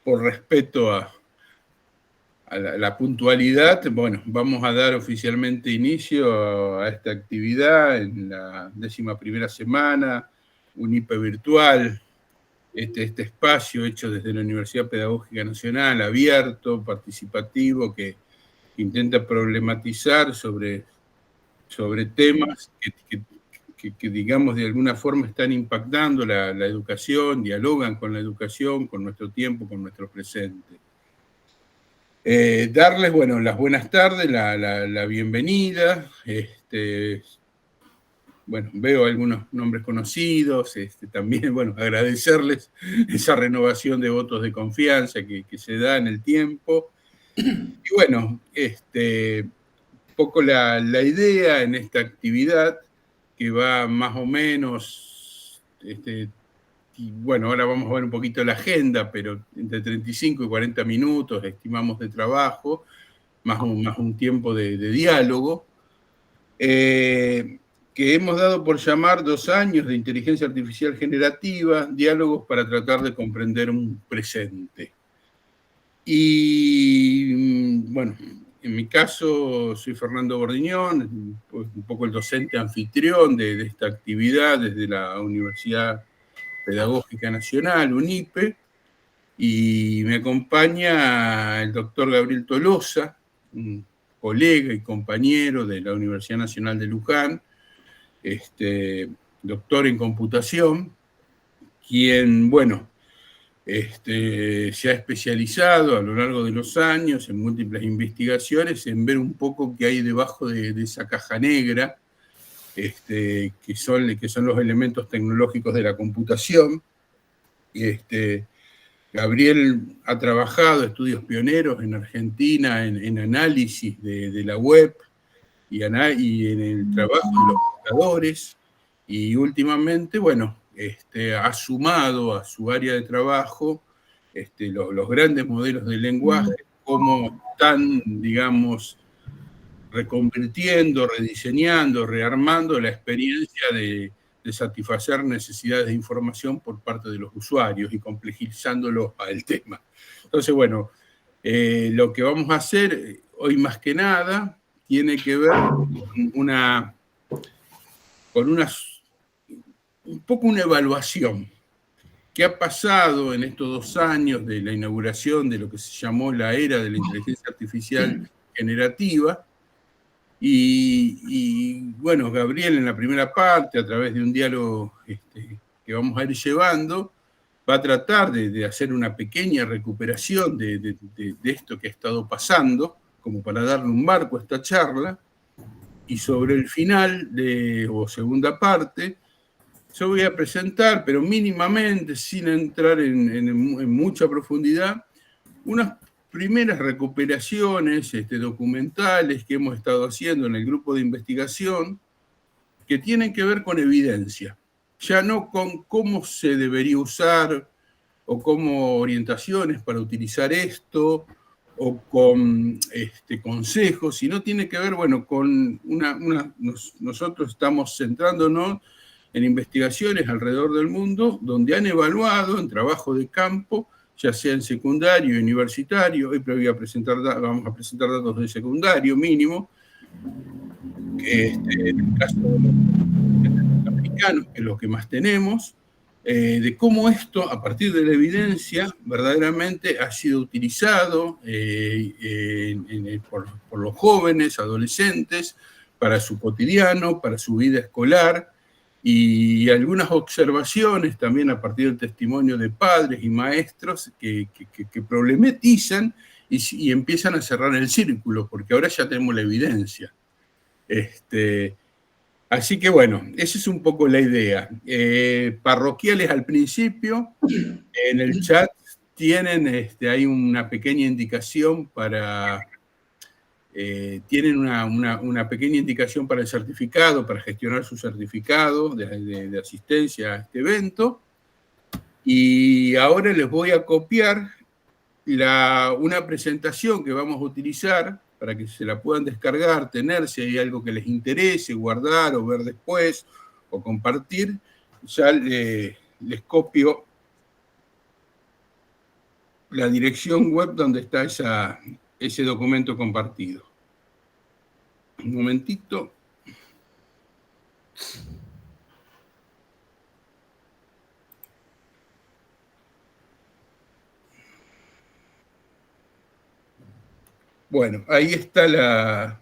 por respeto a la puntualidad, bueno, vamos a dar oficialmente inicio a esta actividad en la 11ª semana, UNIPE virtual, este espacio hecho desde la Universidad Pedagógica Nacional, abierto, participativo, que intenta problematizar sobre temas que digamos, de alguna forma están impactando la educación, dialogan con la educación, con nuestro tiempo, con nuestro presente. Darles, bueno, las buenas tardes, la bienvenida. Bueno, veo algunos nombres conocidos, también, bueno, agradecerles esa renovación de votos de confianza que se da en el tiempo. Y bueno, un poco la idea en esta actividad, que va más o menos, y bueno, ahora vamos a ver un poquito la agenda, pero entre 35 y 40 minutos estimamos de trabajo, más un tiempo de diálogo, que hemos dado por llamar 2 años de inteligencia artificial generativa, diálogos para tratar de comprender un presente. Y bueno, en mi caso soy Fernando Bordiñón, un poco el docente anfitrión de esta actividad desde la Universidad Pedagógica Nacional, UNIPE, y me acompaña el doctor Gabriel Tolosa, un colega y compañero de la Universidad Nacional de Luján, doctor en computación, quien, bueno, se ha especializado a lo largo de los años en múltiples investigaciones en ver un poco qué hay debajo de esa caja negra, que son los elementos tecnológicos de la computación. Gabriel ha trabajado estudios pioneros en Argentina en análisis de la web y en el trabajo de los buscadores, y últimamente, bueno, ha sumado a su área de trabajo los grandes modelos de lenguaje, cómo están, digamos, reconvirtiendo, rediseñando, rearmando la experiencia de satisfacer necesidades de información por parte de los usuarios y complejizándolo al tema. Entonces, bueno, lo que vamos a hacer hoy más que nada tiene que ver con un poco una evaluación. ¿Qué ha pasado en estos 2 años de la inauguración de lo que se llamó la era de la inteligencia artificial generativa? Y bueno, Gabriel en la primera parte, a través de un diálogo que vamos a ir llevando, va a tratar de hacer una pequeña recuperación de esto que ha estado pasando, como para darle un marco a esta charla, y sobre el final, o segunda parte, yo voy a presentar, pero mínimamente, sin entrar en mucha profundidad, unas primeras recuperaciones documentales que hemos estado haciendo en el grupo de investigación, que tienen que ver con evidencia, ya no con cómo se debería usar o como orientaciones para utilizar esto, o con consejos, sino tiene que ver, bueno, con nosotros estamos centrándonos en investigaciones alrededor del mundo donde han evaluado en trabajo de campo, ya sea en secundario y universitario. Hoy vamos a presentar datos de secundario mínimo, que en el caso de los americanos, que es lo que más tenemos, de cómo esto, a partir de la evidencia, verdaderamente ha sido utilizado por los jóvenes, adolescentes, para su cotidiano, para su vida escolar, y algunas observaciones también a partir del testimonio de padres y maestros que problematizan y empiezan a cerrar el círculo, porque ahora ya tenemos la evidencia. Así que bueno, esa es un poco la idea. Parroquiales al principio, en el chat tienen, hay una pequeña indicación para... tienen una pequeña indicación para el certificado, para gestionar su certificado de asistencia a este evento. Y ahora les voy a copiar una presentación que vamos a utilizar para que se la puedan descargar, tener, si hay algo que les interese, guardar o ver después, o compartir. Ya les copio la dirección web donde está ese documento compartido. Un momentito. Bueno, ahí está la...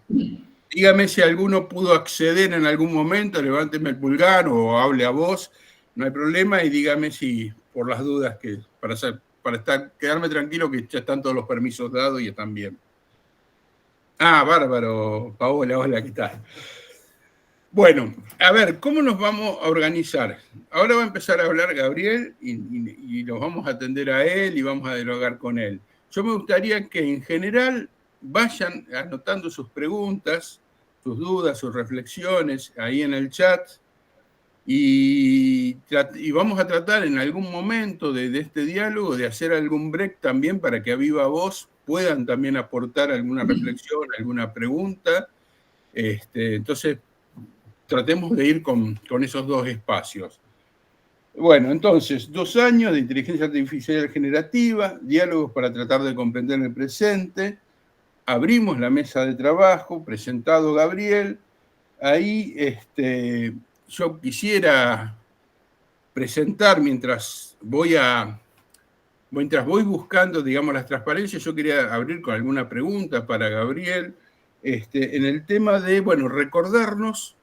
Dígame si alguno pudo acceder en algún momento, levánteme el pulgar o hable a voz, no hay problema, y dígame si, por las dudas, para quedarme tranquilo que ya están todos los permisos dados y están bien. Ah, bárbaro, Paola, hola, ¿qué tal? Bueno, a ver, ¿cómo nos vamos a organizar? Ahora va a empezar a hablar Gabriel y nos vamos a atender a él y vamos a dialogar con él. Yo me gustaría que en general vayan anotando sus preguntas, sus dudas, sus reflexiones ahí en el chat y vamos a tratar en algún momento de este diálogo de hacer algún break también para que a viva voz puedan también aportar alguna reflexión, alguna pregunta. Entonces, tratemos de ir con esos dos espacios. Bueno, entonces, 2 años de inteligencia artificial generativa, diálogos para tratar de comprender el presente. Abrimos la mesa de trabajo, presentado Gabriel. Ahí yo quisiera presentar mientras voy buscando, digamos, las transparencias. Yo quería abrir con alguna pregunta para Gabriel en el tema de, bueno, recordarnos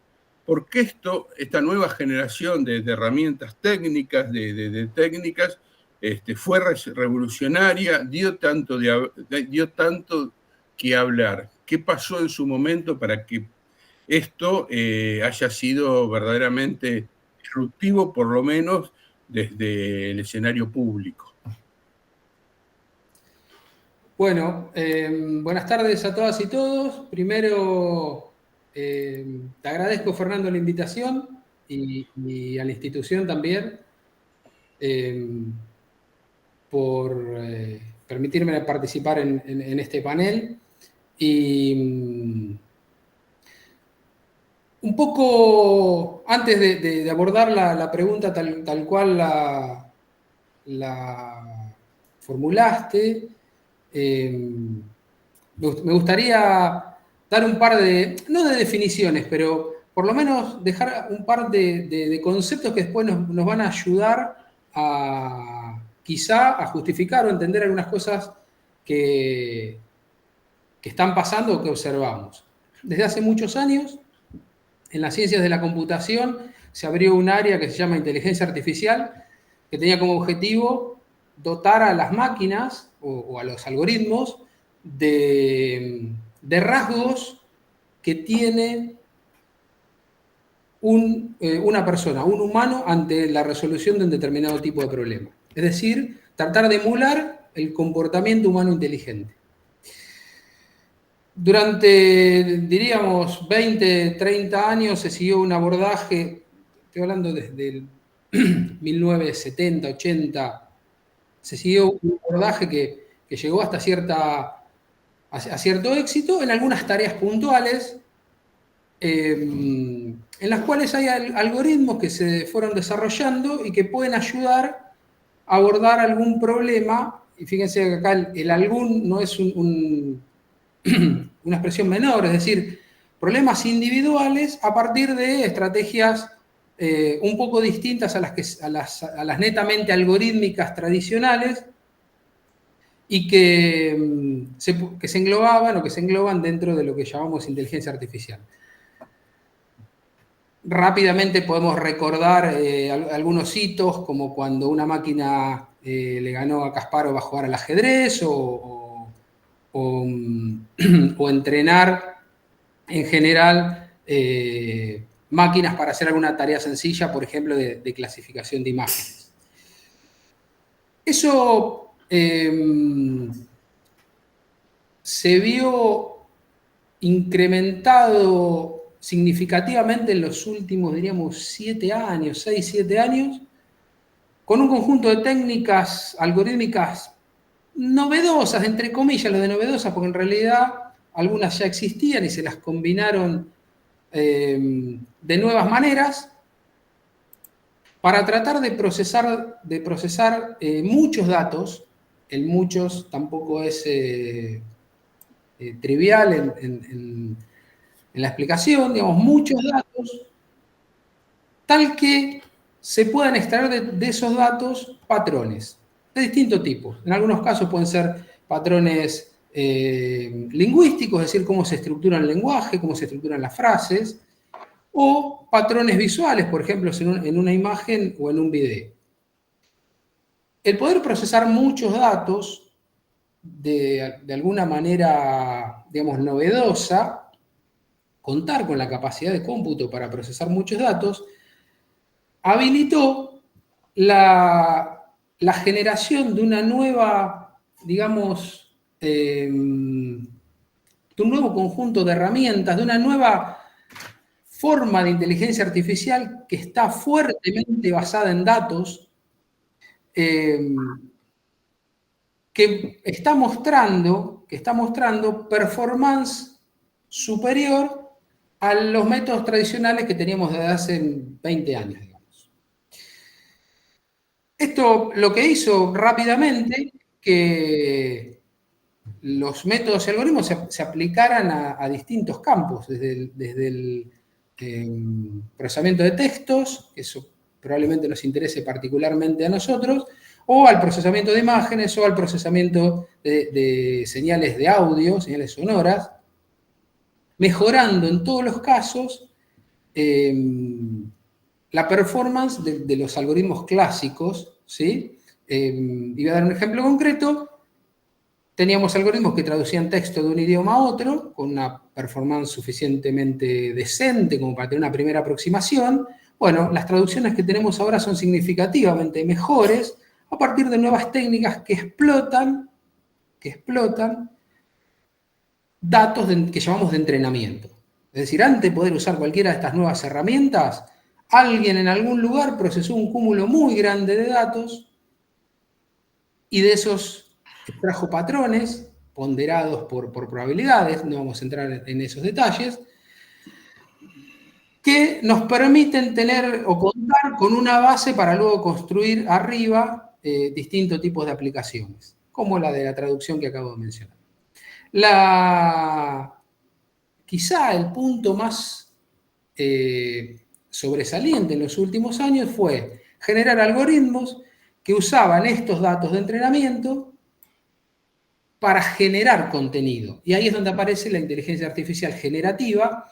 por qué esta nueva generación de herramientas técnicas, de técnicas, fue revolucionaria, dio tanto que hablar. ¿Qué pasó en su momento para que esto haya sido verdaderamente disruptivo, por lo menos desde el escenario público? Bueno, buenas tardes a todas y todos. Primero, te agradezco, Fernando, la invitación y a la institución también por permitirme participar en este panel. Y un poco antes de abordar la pregunta tal cual la formulaste, me gustaría dar un par no de definiciones, pero por lo menos dejar un par de conceptos que después nos van a ayudar quizá a justificar o entender algunas cosas que están pasando o que observamos. Desde hace muchos años, en las ciencias de la computación, se abrió un área que se llama inteligencia artificial, que tenía como objetivo dotar a las máquinas o a los algoritmos de rasgos que tiene una persona, un humano, ante la resolución de un determinado tipo de problema. Es decir, tratar de emular el comportamiento humano inteligente. Durante, diríamos, 20, 30 años se siguió un abordaje, estoy hablando desde el 1970, 80, se siguió un abordaje que llegó hasta a cierto éxito en algunas tareas puntuales, en las cuales hay algoritmos que se fueron desarrollando y que pueden ayudar a abordar algún problema. Y fíjense que acá el algún no es una expresión menor, es decir, problemas individuales a partir de estrategias un poco distintas a las netamente algorítmicas tradicionales y que se englobaban o que se engloban dentro de lo que llamamos inteligencia artificial. Rápidamente podemos recordar algunos hitos, como cuando una máquina le ganó a Kasparov a jugar al ajedrez o entrenar en general máquinas para hacer alguna tarea sencilla, por ejemplo, de clasificación de imágenes. Eso se vio incrementado significativamente en los últimos, diríamos, 7 años, 6, 7 años, con un conjunto de técnicas algorítmicas novedosas, entre comillas, lo de novedosas, porque en realidad algunas ya existían y se las combinaron de nuevas maneras para tratar de procesar muchos datos el muchos tampoco es trivial en la explicación, digamos, muchos datos, tal que se puedan extraer de esos datos patrones de distinto tipo. En algunos casos pueden ser patrones lingüísticos, es decir, cómo se estructura el lenguaje, cómo se estructuran las frases, o patrones visuales, por ejemplo, en una imagen o en un video. El poder procesar muchos datos de alguna manera, digamos, novedosa, contar con la capacidad de cómputo para procesar muchos datos, habilitó la generación de una nueva, digamos, de un nuevo conjunto de herramientas, de una nueva forma de inteligencia artificial que está fuertemente basada en datos, que está mostrando performance superior a los métodos tradicionales que teníamos desde hace 20 años, digamos. Esto lo que hizo rápidamente que los métodos y algoritmos se aplicaran a distintos campos, desde el procesamiento de textos, que eso probablemente nos interese particularmente a nosotros, o al procesamiento de imágenes, o al procesamiento de señales de audio, señales sonoras, mejorando en todos los casos la performance de los algoritmos clásicos, ¿sí? Y voy a dar un ejemplo concreto. Teníamos algoritmos que traducían texto de un idioma a otro, con una performance suficientemente decente como para tener una primera aproximación. Bueno, las traducciones que tenemos ahora son significativamente mejores a partir de nuevas técnicas que explotan datos que llamamos de entrenamiento. Es decir, antes de poder usar cualquiera de estas nuevas herramientas, alguien en algún lugar procesó un cúmulo muy grande de datos y de esos extrajo patrones ponderados por probabilidades, no vamos a entrar en esos detalles, que nos permiten tener o contar con una base para luego construir arriba distintos tipos de aplicaciones, como la de la traducción que acabo de mencionar. Quizá el punto más sobresaliente en los últimos años fue generar algoritmos que usaban estos datos de entrenamiento para generar contenido. Y ahí es donde aparece la inteligencia artificial generativa,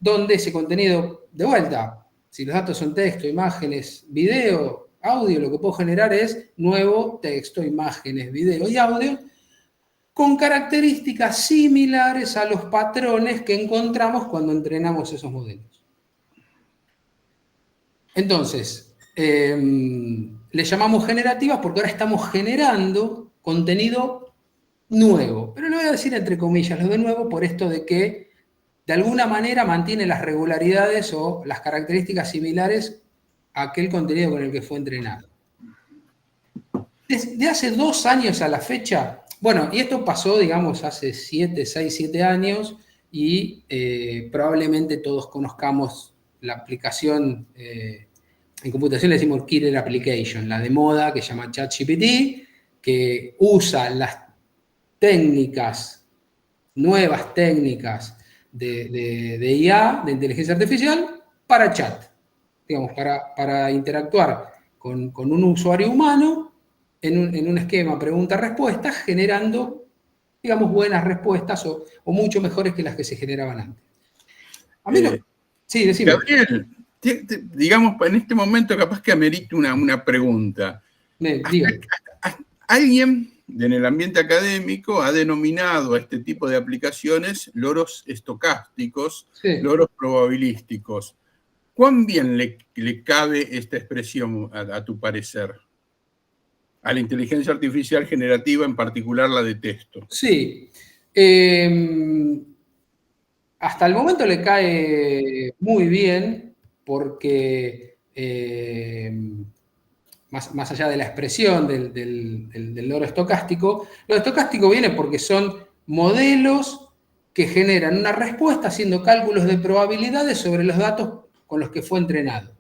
donde ese contenido, de vuelta, si los datos son texto, imágenes, video, audio, lo que puedo generar es nuevo texto, imágenes, video y audio, con características similares a los patrones que encontramos cuando entrenamos esos modelos. Entonces, le llamamos generativas porque ahora estamos generando contenido nuevo, pero lo voy a decir entre comillas, lo de nuevo, por esto de que de alguna manera mantiene las regularidades o las características similares a aquel contenido con el que fue entrenado. Desde hace 2 años a la fecha, bueno, y esto pasó, digamos, hace 6, 7 años, y probablemente todos conozcamos la aplicación, en computación le decimos Killer Application, la de moda que se llama ChatGPT, que usa las nuevas técnicas de IA, de inteligencia artificial, para chat, digamos, para interactuar con un usuario humano en un esquema pregunta-respuesta, generando, digamos, buenas respuestas o mucho mejores que las que se generaban antes. A mí sí, decime. Gabriel, digamos, en este momento capaz que amerite una pregunta. ¿Alguien en el ambiente académico ha denominado a este tipo de aplicaciones loros estocásticos, sí, loros probabilísticos? ¿Cuán bien le cabe esta expresión, a tu parecer, a la inteligencia artificial generativa, en particular la de texto? Sí. Hasta el momento le cae muy bien porque más allá de la expresión del loro estocástico, lo estocástico viene porque son modelos que generan una respuesta haciendo cálculos de probabilidades sobre los datos con los que fue entrenado.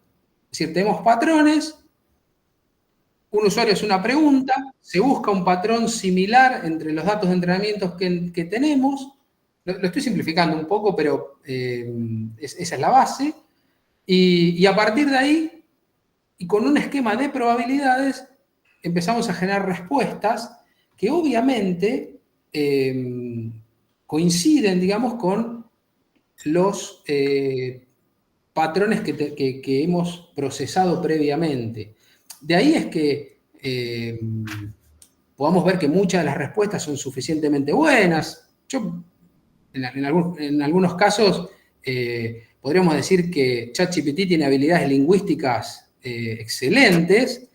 Es decir, tenemos patrones un usuario hace una pregunta, se busca un patrón similar entre los datos de entrenamiento que tenemos. Lo estoy simplificando un poco, pero esa es la base. Y a partir de ahí, y con un esquema de probabilidades, empezamos a generar respuestas que obviamente coinciden, digamos, con los patrones que hemos procesado previamente. De ahí es que podamos ver que muchas de las respuestas son suficientemente buenas. Yo, en algunos casos, podríamos decir que ChatGPT tiene habilidades lingüísticas excelentes,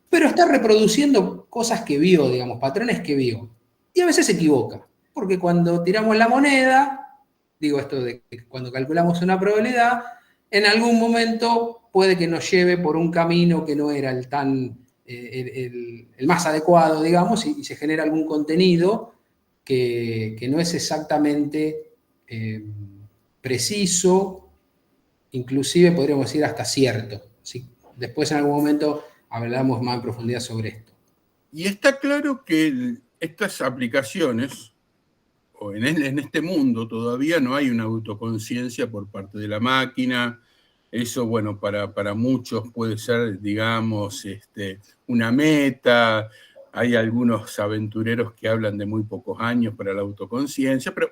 pero está reproduciendo cosas que vio, digamos, patrones que vio. Y a veces se equivoca, porque cuando tiramos la moneda, digo esto de que cuando calculamos una probabilidad, en algún momento puede que nos lleve por un camino que no era el más adecuado, digamos, y se genera algún contenido que no es exactamente preciso, inclusive podríamos decir hasta cierto. ¿Sí? Después en algún momento hablamos más en profundidad sobre esto. Y está claro que estas aplicaciones, o en este mundo todavía no hay una autoconciencia por parte de la máquina. Eso, bueno, para muchos puede ser, digamos, una meta. Hay algunos aventureros que hablan de muy pocos años para la autoconciencia, pero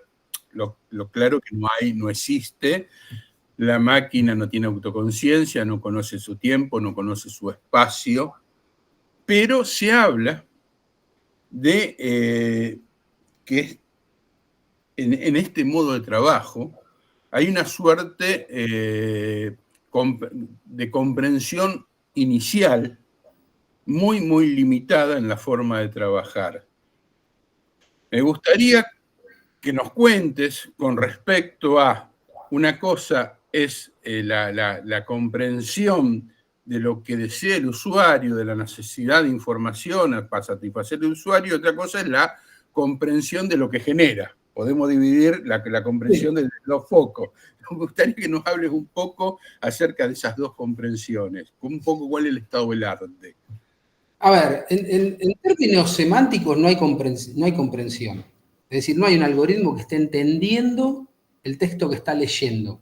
lo claro que no existe. La máquina no tiene autoconciencia, no conoce su tiempo, no conoce su espacio, pero se habla de que en este modo de trabajo hay una suerte de comprensión inicial muy, muy limitada en la forma de trabajar. Me gustaría que nos cuentes con respecto a una cosa es la comprensión de lo que desea el usuario, de la necesidad de información para satisfacer al usuario, y otra cosa es la comprensión de lo que genera. Podemos dividir la comprensión de los focos. Me gustaría que nos hables un poco acerca de esas dos comprensiones, un poco cuál es el estado del arte. A ver, en términos semánticos no hay comprensión. Es decir, no hay un algoritmo que esté entendiendo el texto que está leyendo.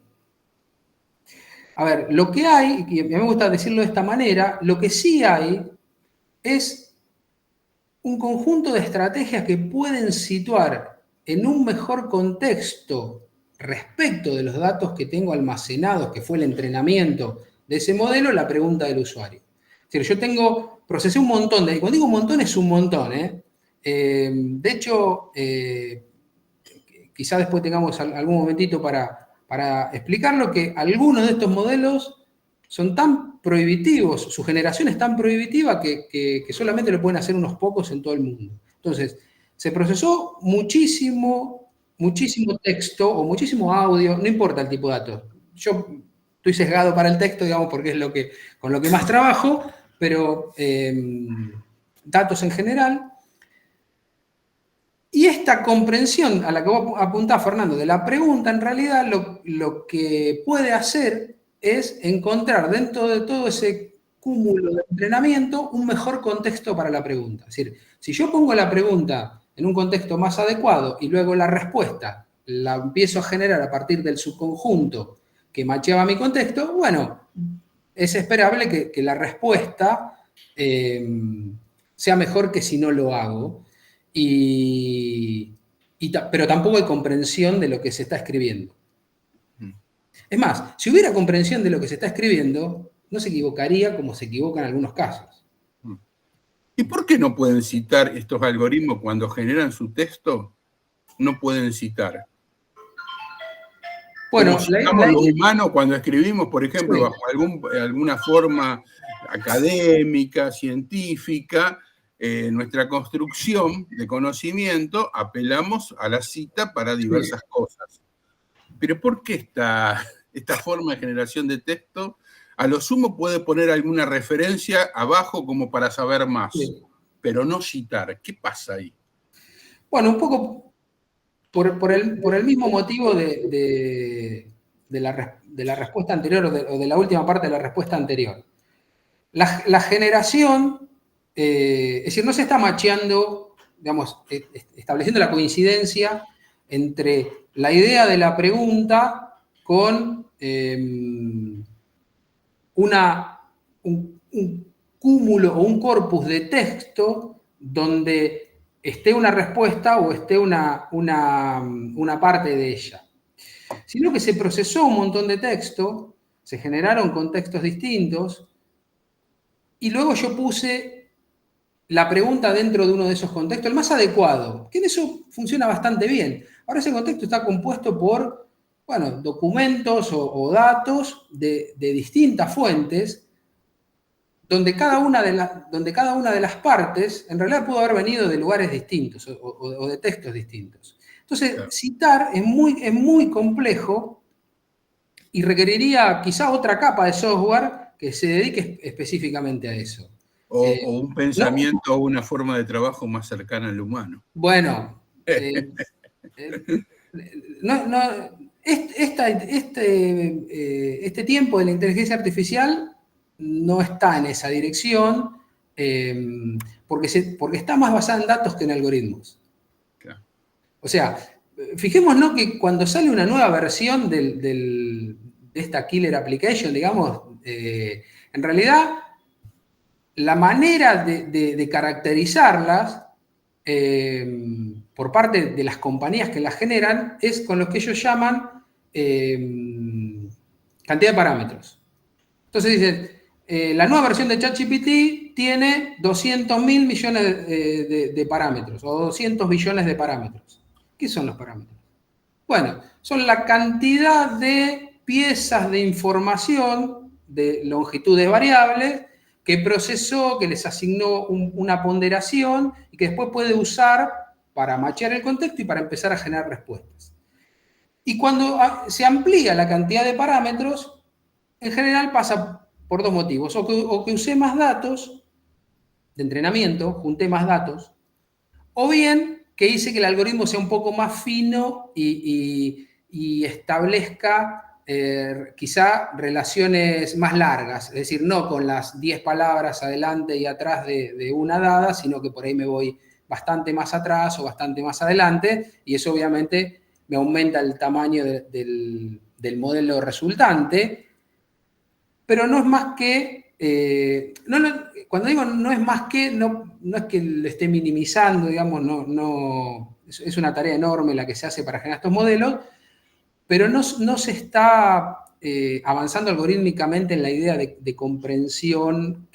A ver, lo que hay, y me gusta decirlo de esta manera, lo que sí hay es un conjunto de estrategias que pueden situar en un mejor contexto respecto de los datos que tengo almacenados, que fue el entrenamiento de ese modelo, la pregunta del usuario. Es decir, procesé un montón cuando digo un montón es un montón, de hecho, quizás después tengamos algún momentito para explicarlo, que algunos de estos modelos son tan prohibitivos, su generación es tan prohibitiva que solamente lo pueden hacer unos pocos en todo el mundo. Entonces, se procesó muchísimo texto o muchísimo audio, no importa el tipo de datos. Yo estoy sesgado para el texto, digamos, porque es con lo que más trabajo, pero datos en general. Y esta comprensión a la que vos apuntás, Fernando, de la pregunta, en realidad lo que puede hacer es encontrar dentro de todo ese cúmulo de entrenamiento un mejor contexto para la pregunta. Es decir, si yo pongo la pregunta en un contexto más adecuado y luego la respuesta la empiezo a generar a partir del subconjunto que macheaba mi contexto, bueno, es esperable que la respuesta sea mejor que si no lo hago. Pero tampoco hay comprensión de lo que se está escribiendo. Es más, si hubiera comprensión de lo que se está escribiendo, no se equivocaría como se equivoca en algunos casos. ¿Y por qué no pueden citar estos algoritmos cuando generan su texto? No pueden citar. Bueno, los humanos cuando escribimos, por ejemplo, sí, bajo alguna forma académica, científica, nuestra construcción de conocimiento, apelamos a la cita para diversas cosas. Pero ¿por qué esta forma de generación de texto? A lo sumo puede poner alguna referencia abajo como para saber más, pero no citar. ¿Qué pasa ahí? Bueno, un poco por el mismo motivo de la respuesta anterior o de la última parte de la respuesta anterior. La generación es decir, no se está macheando, digamos, estableciendo la coincidencia entre la idea de la pregunta con un cúmulo o un corpus de texto donde esté una respuesta o esté una parte de ella, sino que se procesó un montón de texto, se generaron contextos distintos, y luego yo puse la pregunta dentro de uno de esos contextos, el más adecuado, que en eso funciona bastante bien. Ahora ese contexto está compuesto por, bueno, documentos o datos de distintas fuentes, donde cada una de las partes en realidad pudo haber venido de lugares distintos o de textos distintos. Entonces, claro, citar es muy complejo y requeriría quizá otra capa de software que se dedique específicamente a eso. O un pensamiento o una forma de trabajo más cercana al humano. Bueno, este tiempo de la inteligencia artificial no está en esa dirección, porque está más basada en datos que en algoritmos. Claro. O sea, fijémonos que cuando sale una nueva versión de esta killer application, digamos, en realidad la manera de caracterizarlas por parte de las compañías que las generan es con lo que ellos llaman cantidad de parámetros. Entonces dicen, la nueva versión de ChatGPT tiene 200.000 millones de parámetros o 200 billones de parámetros. ¿Qué son los parámetros? Bueno, son la cantidad de piezas de información de longitudes variables que procesó, que les asignó una ponderación y que después puede usar para machear el contexto y para empezar a generar respuestas. Y cuando se amplía la cantidad de parámetros, en general pasa por dos motivos. O que usé más datos de entrenamiento, junté más datos, o bien que hice que el algoritmo sea un poco más fino y establezca quizá relaciones más largas, es decir, no con las 10 palabras adelante y atrás de una dada, sino que por ahí me voy bastante más atrás o bastante más adelante, y eso obviamente me aumenta el tamaño del modelo resultante, pero no es más que, cuando digo no es más que, no es que lo esté minimizando, digamos, es una tarea enorme la que se hace para generar estos modelos, pero no se está avanzando algorítmicamente en la idea de comprensión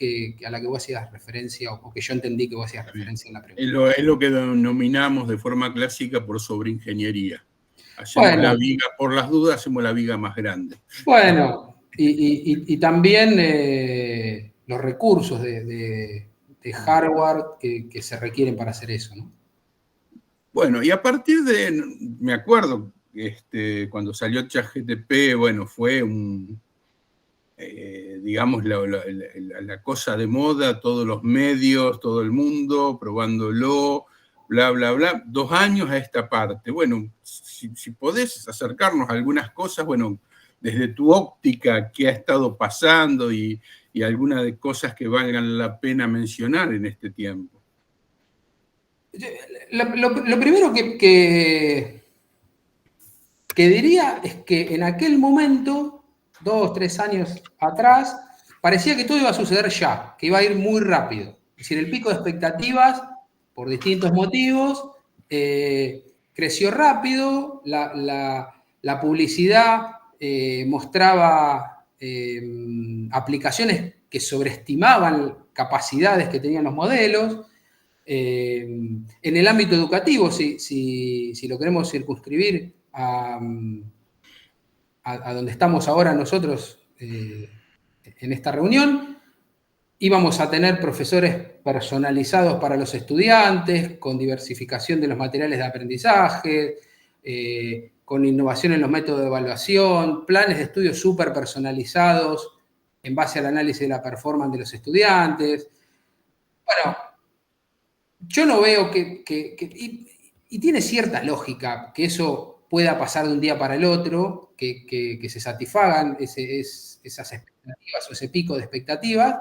a la que vos hacías referencia, o que yo entendí que vos hacías referencia en la pregunta. Es lo que denominamos de forma clásica por sobreingeniería. Hacemos la viga, por las dudas, hacemos la viga más grande. Bueno, y también los recursos de hardware que se requieren para hacer eso, ¿no? Bueno, y a partir me acuerdo, cuando salió ChatGPT, bueno, fue digamos, la cosa de moda, todos los medios, todo el mundo probándolo, bla, bla, bla. 2 años a esta parte. Bueno, si podés acercarnos a algunas cosas, bueno, desde tu óptica, qué ha estado pasando y algunas de cosas que valgan la pena mencionar en este tiempo. Lo primero que diría es que en aquel momento, 2, 3 años atrás, parecía que todo iba a suceder ya, que iba a ir muy rápido. Es decir, el pico de expectativas, por distintos motivos, creció rápido, la publicidad mostraba aplicaciones que sobreestimaban capacidades que tenían los modelos. En el ámbito educativo, si lo queremos circunscribir a donde estamos ahora nosotros en esta reunión, íbamos a tener profesores personalizados para los estudiantes, con diversificación de los materiales de aprendizaje, con innovación en los métodos de evaluación, planes de estudio súper personalizados en base al análisis de la performance de los estudiantes. Bueno, yo no veo y tiene cierta lógica que eso pueda pasar de un día para el otro, que se satisfagan esas expectativas o ese pico de expectativas,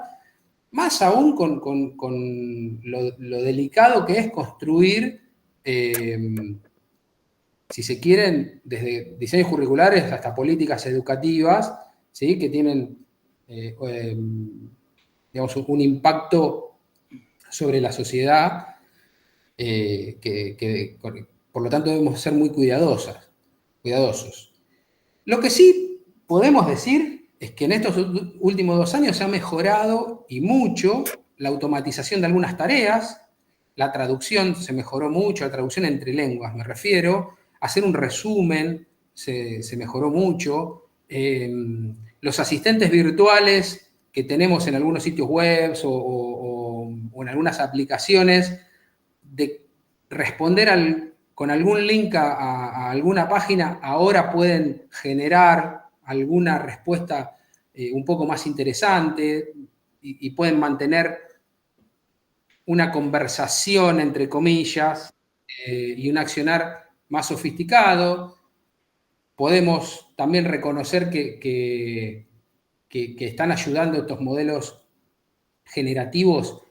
más aún con lo delicado que es construir, si se quieren, desde diseños curriculares hasta políticas educativas, ¿sí? Que tienen, digamos, un impacto sobre la sociedad, por lo tanto debemos ser muy cuidadosos. Lo que sí podemos decir es que en estos últimos 2 años se ha mejorado y mucho la automatización de algunas tareas, la traducción se mejoró mucho, la traducción entre lenguas me refiero, hacer un resumen se mejoró mucho, los asistentes virtuales que tenemos en algunos sitios web o en algunas aplicaciones, de responder con algún link a alguna página, ahora pueden generar alguna respuesta un poco más interesante y pueden mantener una conversación, entre comillas, y un accionar más sofisticado. Podemos también reconocer que están ayudando estos modelos generativos,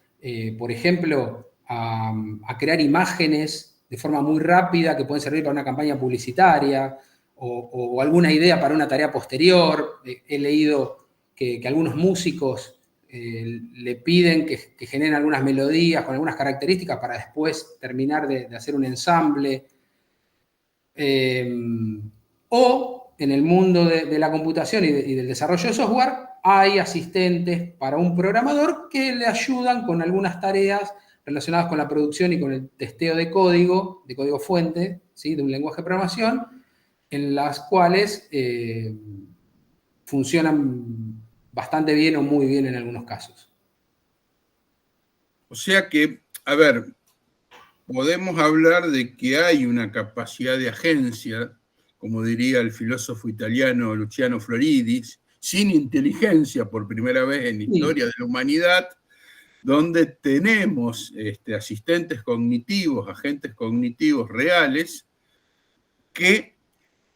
por ejemplo, a crear imágenes de forma muy rápida que pueden servir para una campaña publicitaria o alguna idea para una tarea posterior. He leído que algunos músicos le piden que generen algunas melodías con algunas características para después terminar de hacer un ensamble. O en el mundo de la computación y del desarrollo de software, hay asistentes para un programador que le ayudan con algunas tareas relacionadas con la producción y con el testeo de código fuente, ¿sí? De un lenguaje de programación, en las cuales funcionan bastante bien o muy bien en algunos casos. O sea que, a ver, podemos hablar de que hay una capacidad de agencia, como diría el filósofo italiano Luciano Floridis, sin inteligencia por primera vez en la historia de la humanidad, donde tenemos asistentes cognitivos, agentes cognitivos reales, que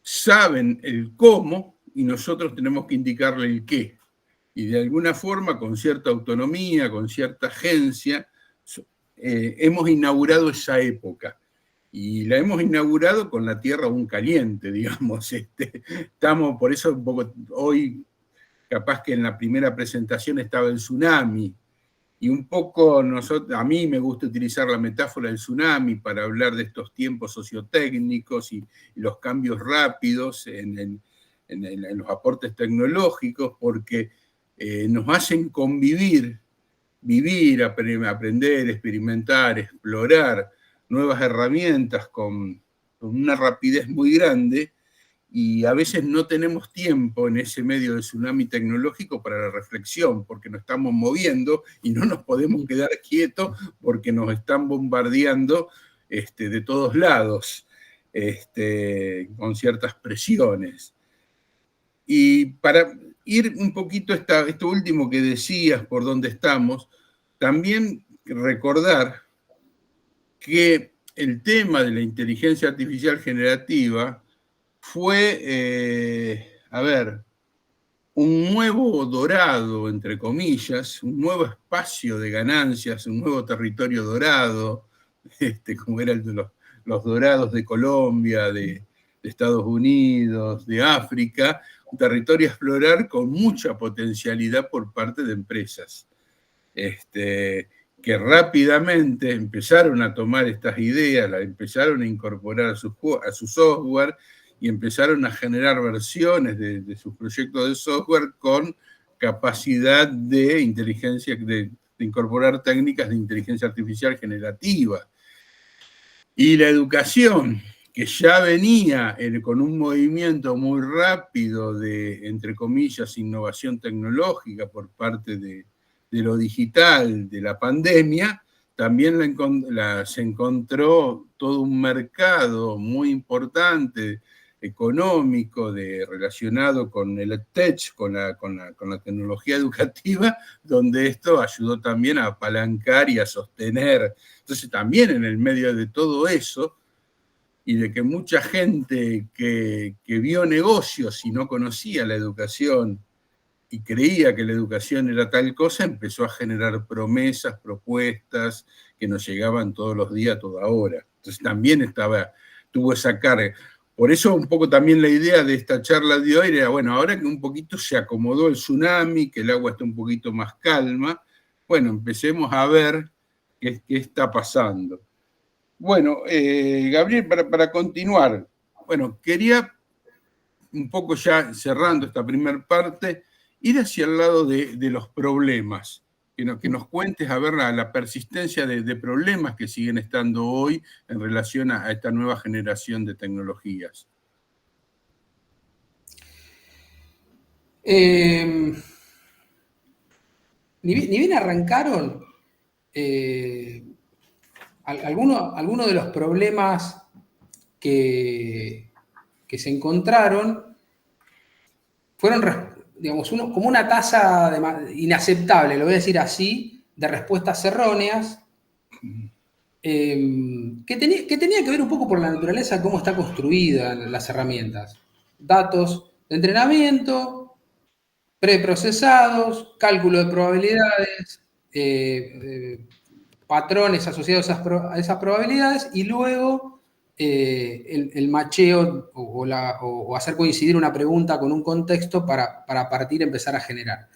saben el cómo y nosotros tenemos que indicarle el qué. Y de alguna forma, con cierta autonomía, con cierta agencia, hemos inaugurado esa época. Y la hemos inaugurado con la tierra aún caliente, digamos. Estamos, por eso un poco hoy, capaz que en la primera presentación estaba el tsunami, y un poco a mí me gusta utilizar la metáfora del tsunami para hablar de estos tiempos sociotécnicos y los cambios rápidos en los aportes tecnológicos, porque nos hacen convivir, vivir, aprender, experimentar, explorar nuevas herramientas con una rapidez muy grande, y a veces no tenemos tiempo en ese medio del tsunami tecnológico para la reflexión, porque nos estamos moviendo y no nos podemos quedar quietos porque nos están bombardeando de todos lados, con ciertas presiones. Y para ir un poquito esto último que decías, por dónde estamos, también recordar que el tema de la inteligencia artificial generativa fue, un nuevo dorado, entre comillas, un nuevo espacio de ganancias, un nuevo territorio dorado, como eran los dorados de Colombia, de Estados Unidos, de África, un territorio a explorar con mucha potencialidad por parte de empresas, que rápidamente empezaron a tomar estas ideas, las empezaron a incorporar a su software, y empezaron a generar versiones de sus proyectos de software con capacidad de inteligencia, de incorporar técnicas de inteligencia artificial generativa. Y la educación, que ya venía con un movimiento muy rápido de, entre comillas, innovación tecnológica por parte de lo digital, de la pandemia, también se encontró todo un mercado muy importante económico relacionado con el EdTech, con la tecnología educativa, donde esto ayudó también a apalancar y a sostener. Entonces también en el medio de todo eso, y de que mucha gente que vio negocios y no conocía la educación, y creía que la educación era tal cosa, empezó a generar promesas, propuestas que nos llegaban todos los días, a toda hora. Entonces también tuvo esa carga. Por eso un poco también la idea de esta charla de hoy era, bueno, ahora que un poquito se acomodó el tsunami, que el agua está un poquito más calma, bueno, empecemos a ver qué está pasando. Bueno, Gabriel, para continuar, bueno, quería un poco ya cerrando esta primera parte, ir hacia el lado de los problemas, que nos cuentes a ver la persistencia de problemas que siguen estando hoy en relación a esta nueva generación de tecnologías. Ni bien arrancaron, algunos de los problemas que se encontraron fueron, digamos, como una tasa inaceptable, lo voy a decir así, de respuestas erróneas, que tenía que ver un poco por la naturaleza de cómo está construida las herramientas. Datos de entrenamiento, preprocesados, cálculo de probabilidades, patrones asociados a esas probabilidades, y luego el macheo o hacer coincidir una pregunta con un contexto para partir y empezar a generar.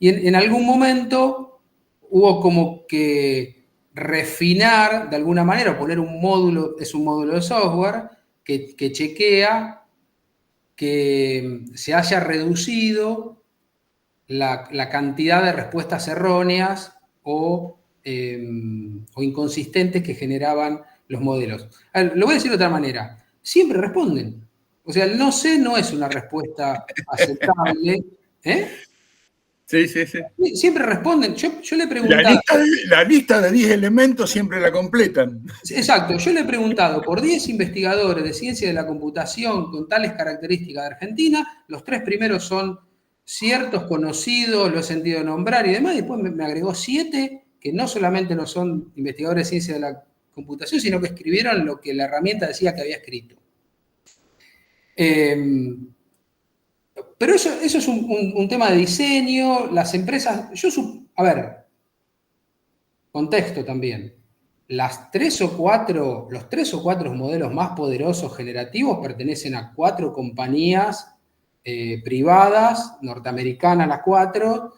Y en algún momento hubo como que refinar de alguna manera, o poner un módulo, es un módulo de software que chequea que se haya reducido la cantidad de respuestas erróneas o inconsistentes que generaban los modelos. A ver, lo voy a decir de otra manera. Siempre responden. O sea, el no sé no es una respuesta aceptable. Sí, sí, sí. Siempre responden. Yo le he preguntado. La lista de 10 elementos siempre la completan. Exacto. Yo le he preguntado por 10 investigadores de ciencia de la computación con tales características de Argentina. Los 3 primeros son ciertos, conocidos, lo he sentido nombrar y demás. Y después me agregó 7 que no solamente no son investigadores de ciencia de la computación, sino que escribieron lo que la herramienta decía que había escrito. Pero eso es un tema de diseño. Las empresas, a ver, contexto también. Los 3 o 4 modelos más poderosos generativos pertenecen a 4 compañías privadas, norteamericanas las 4,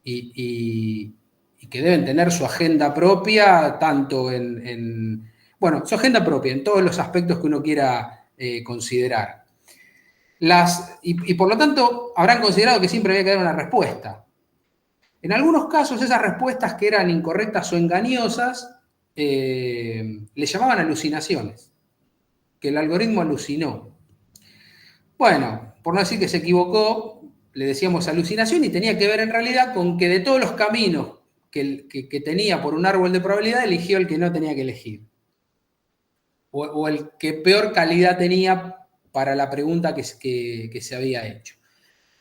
y que deben tener su agenda propia, tanto bueno, su agenda propia en todos los aspectos que uno quiera considerar. Y por lo tanto, habrán considerado que siempre había que dar una respuesta. En algunos casos, esas respuestas que eran incorrectas o engañosas, le llamaban alucinaciones, que el algoritmo alucinó. Bueno, por no decir que se equivocó, le decíamos alucinación, y tenía que ver en realidad con que de todos los caminos que tenía por un árbol de probabilidad, eligió el que no tenía que elegir. O el que peor calidad tenía para la pregunta que se había hecho.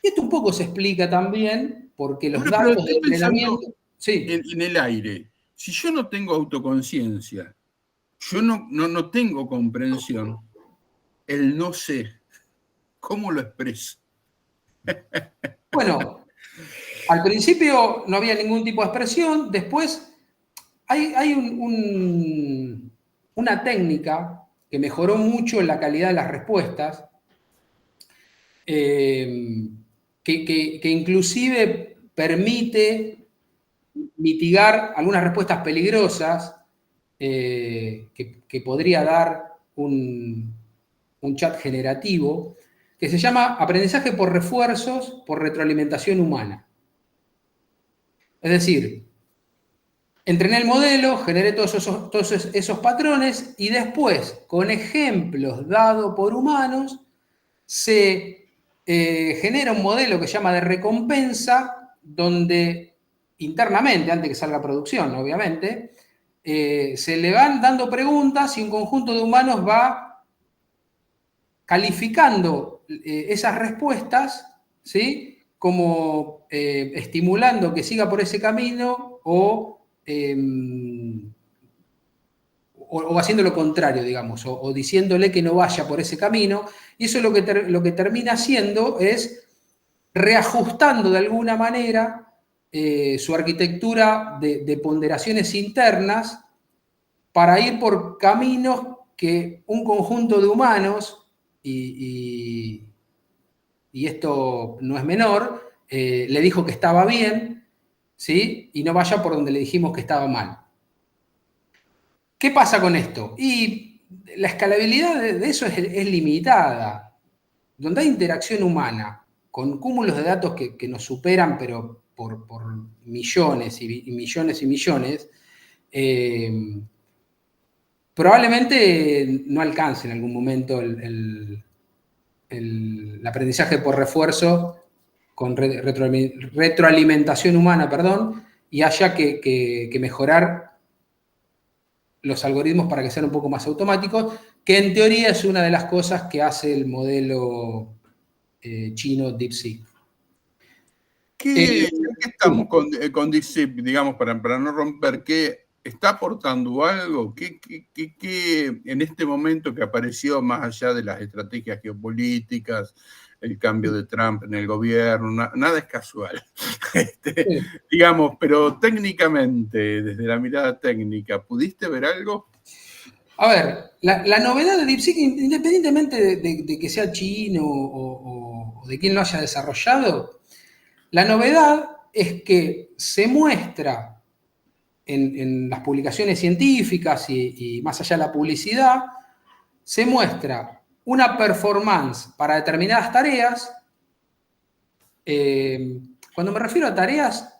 Y esto un poco se explica también porque los datos de entrenamiento... Sí. En el aire, si yo no tengo autoconciencia, yo no tengo comprensión, el no sé, ¿cómo lo expreso? Bueno, al principio no había ningún tipo de expresión, después hay una técnica que mejoró mucho la calidad de las respuestas, que inclusive permite mitigar algunas respuestas peligrosas que podría dar un chat generativo, que se llama aprendizaje por refuerzos por retroalimentación humana. Es decir, entrené el modelo, generé todos esos patrones y después, con ejemplos dados por humanos, se genera un modelo que se llama de recompensa, donde internamente, antes que salga a producción, obviamente, se le van dando preguntas y un conjunto de humanos va calificando esas respuestas, ¿sí? Como estimulando que siga por ese camino o o haciendo lo contrario, digamos, o diciéndole que no vaya por ese camino, y eso lo que termina haciendo es reajustando de alguna manera su arquitectura de ponderaciones internas para ir por caminos que un conjunto de humanos, y esto no es menor, le dijo que estaba bien, ¿sí? Y no vaya por donde le dijimos que estaba mal. ¿Qué pasa con esto? Y la escalabilidad de eso es limitada. Donde hay interacción humana, con cúmulos de datos que nos superan, pero por millones y millones y millones, probablemente no alcance en algún momento el aprendizaje por refuerzo con retroalimentación humana, perdón, y haya que mejorar los algoritmos para que sean un poco más automáticos, que en teoría es una de las cosas que hace el modelo chino DeepSeek. ¿Qué estamos con DeepSeek, digamos, para no romper? ¿Qué está aportando algo? ¿Qué en este momento que apareció más allá de las estrategias geopolíticas, el cambio de Trump en el gobierno, nada es casual, digamos, pero técnicamente, desde la mirada técnica, ¿pudiste ver algo? A ver, la novedad de DeepSeek, independientemente de que sea chino o de quién lo haya desarrollado, la novedad es que se muestra en las publicaciones científicas y más allá de la publicidad, se muestra una performance para determinadas tareas. Cuando me refiero a tareas,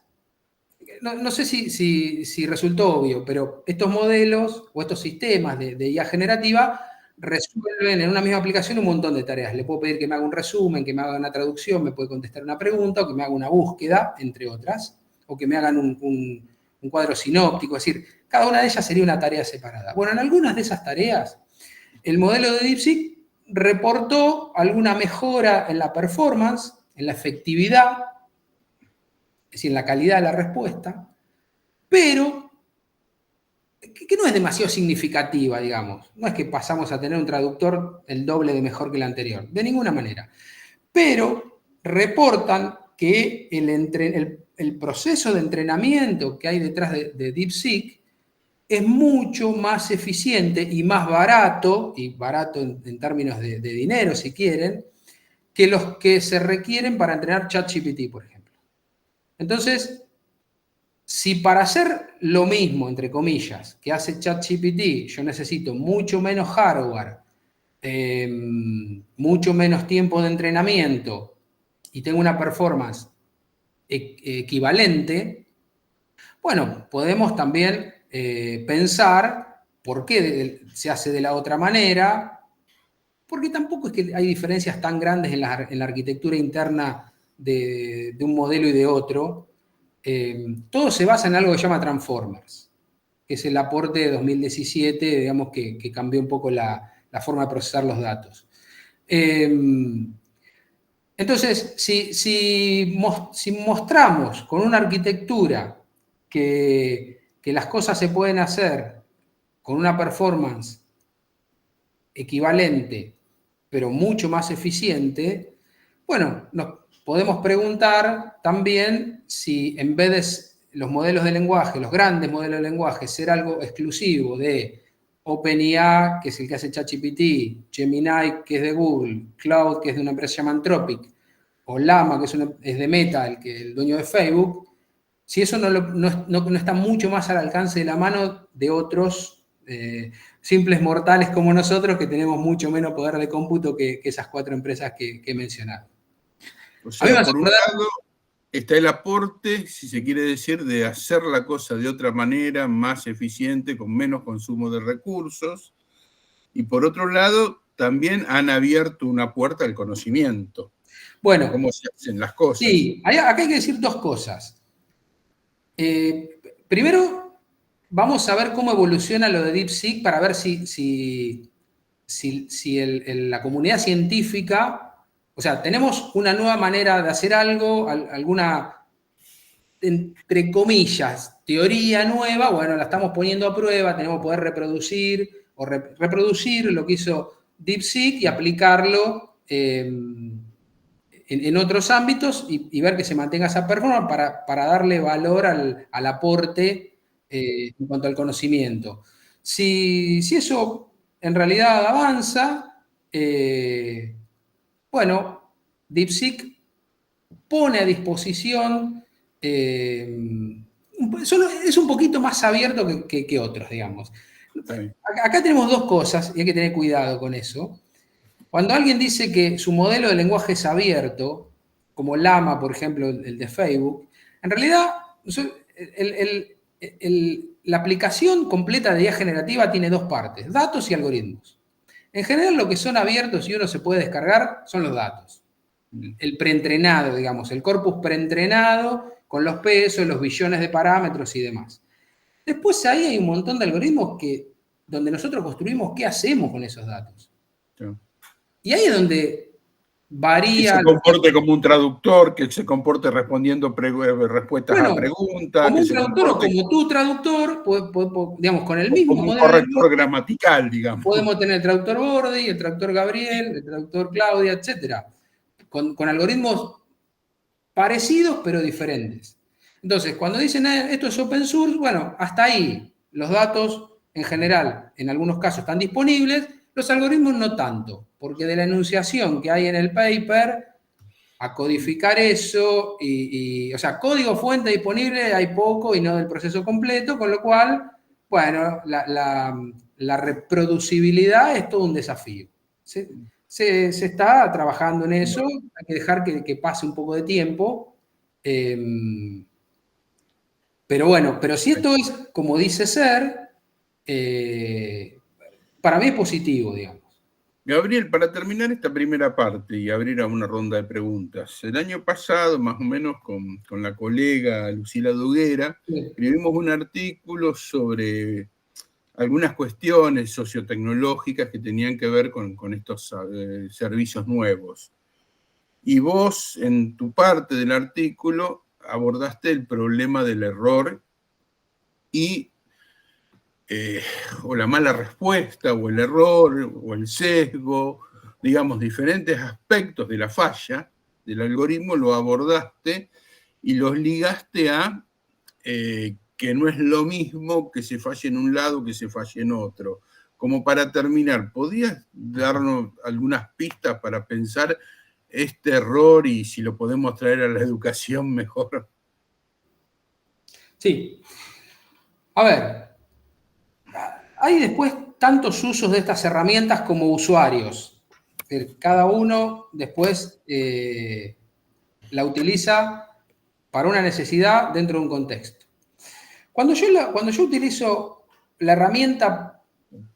no sé si resultó obvio, pero estos modelos o estos sistemas de IA generativa resuelven en una misma aplicación un montón de tareas. Le puedo pedir que me haga un resumen, que me haga una traducción, me puede contestar una pregunta, o que me haga una búsqueda, entre otras, o que me hagan un cuadro sinóptico. Es decir, cada una de ellas sería una tarea separada. Bueno, en algunas de esas tareas, el modelo de DeepSeek reportó alguna mejora en la performance, en la efectividad, es decir, en la calidad de la respuesta, pero que no es demasiado significativa, digamos. No es que pasamos a tener un traductor el doble de mejor que el anterior, de ninguna manera. Pero reportan que el proceso de entrenamiento que hay detrás de DeepSeek es mucho más eficiente y más barato, y barato en términos de dinero, si quieren, que los que se requieren para entrenar ChatGPT, por ejemplo. Entonces, si para hacer lo mismo, entre comillas, que hace ChatGPT, yo necesito mucho menos hardware, mucho menos tiempo de entrenamiento y tengo una performance equivalente, bueno, podemos también pensar por qué se hace de la otra manera, porque tampoco es que hay diferencias tan grandes en la arquitectura interna de un modelo y de otro. Todo se basa en algo que se llama Transformers, que es el aporte de 2017, digamos, que cambió un poco la forma de procesar los datos. Entonces, si mostramos con una arquitectura que las cosas se pueden hacer con una performance equivalente, pero mucho más eficiente, bueno, nos podemos preguntar también si en vez de los modelos de lenguaje, los grandes modelos de lenguaje, ser algo exclusivo de OpenIA, que es el que hace ChatGPT, Gemini, que es de Google, Cloud, que es de una empresa llamada Anthropic, o Llama, que es de Meta, el dueño de Facebook, si eso no está mucho más al alcance de la mano de otros simples mortales como nosotros, que tenemos mucho menos poder de cómputo que esas 4 empresas que he mencionado. O sea, por un lado está el aporte, si se quiere decir, de hacer la cosa de otra manera, más eficiente, con menos consumo de recursos, y por otro lado, también han abierto una puerta al conocimiento. Bueno, cómo se hacen las cosas. Sí, acá hay que decir 2 cosas. Primero, vamos a ver cómo evoluciona lo de DeepSeek para ver si la comunidad científica, o sea, tenemos una nueva manera de hacer algo, alguna entre comillas, teoría nueva, bueno, la estamos poniendo a prueba, tenemos que poder reproducir reproducir lo que hizo DeepSeek y aplicarlo en otros ámbitos y ver que se mantenga esa performance para darle valor al aporte en cuanto al conocimiento. Si eso en realidad avanza, bueno, DeepSeek pone a disposición, es un poquito más abierto que otros, digamos. Acá tenemos dos cosas y hay que tener cuidado con eso. Cuando alguien dice que su modelo de lenguaje es abierto, como Llama, por ejemplo, el de Facebook, en realidad la aplicación completa de IA generativa tiene dos partes, datos y algoritmos. En general, lo que son abiertos y uno se puede descargar son los datos. El preentrenado, digamos, el corpus preentrenado con los pesos, los billones de parámetros y demás. Después ahí hay un montón de algoritmos donde nosotros construimos qué hacemos con esos datos. Sí. Y ahí es donde varía... Que se comporte como un traductor, que se comporte respondiendo respuestas a preguntas. Como un traductor o como tu traductor, digamos, con el mismo como un corrector gramatical, digamos. Podemos tener el traductor Bordi, el traductor Gabriel, el traductor Claudia, etc. Con algoritmos parecidos pero diferentes. Entonces, cuando dicen esto es open source, bueno, hasta ahí los datos en general, en algunos casos están disponibles, los algoritmos no tanto, porque de la enunciación que hay en el paper, a codificar eso, o sea, código fuente disponible hay poco y no del proceso completo, con lo cual, bueno, la reproducibilidad es todo un desafío. Se está trabajando en eso, hay que dejar que pase un poco de tiempo. Pero bueno, pero si esto es como dice ser, para mí es positivo, digamos. Gabriel, para terminar esta primera parte y abrir a una ronda de preguntas, el año pasado, más o menos con la colega Lucila Duguera, escribimos un artículo sobre algunas cuestiones sociotecnológicas que tenían que ver con estos servicios nuevos. Y vos, en tu parte del artículo, abordaste el problema del error y o la mala respuesta, o el error, o el sesgo, digamos, diferentes aspectos de la falla del algoritmo, lo abordaste y los ligaste a que no es lo mismo que se falle en un lado que se falle en otro. Como para terminar, ¿podrías darnos algunas pistas para pensar este error y si lo podemos traer a la educación mejor? Sí. A ver, hay después tantos usos de estas herramientas como usuarios. Cada uno después la utiliza para una necesidad dentro de un contexto. Cuando yo utilizo la herramienta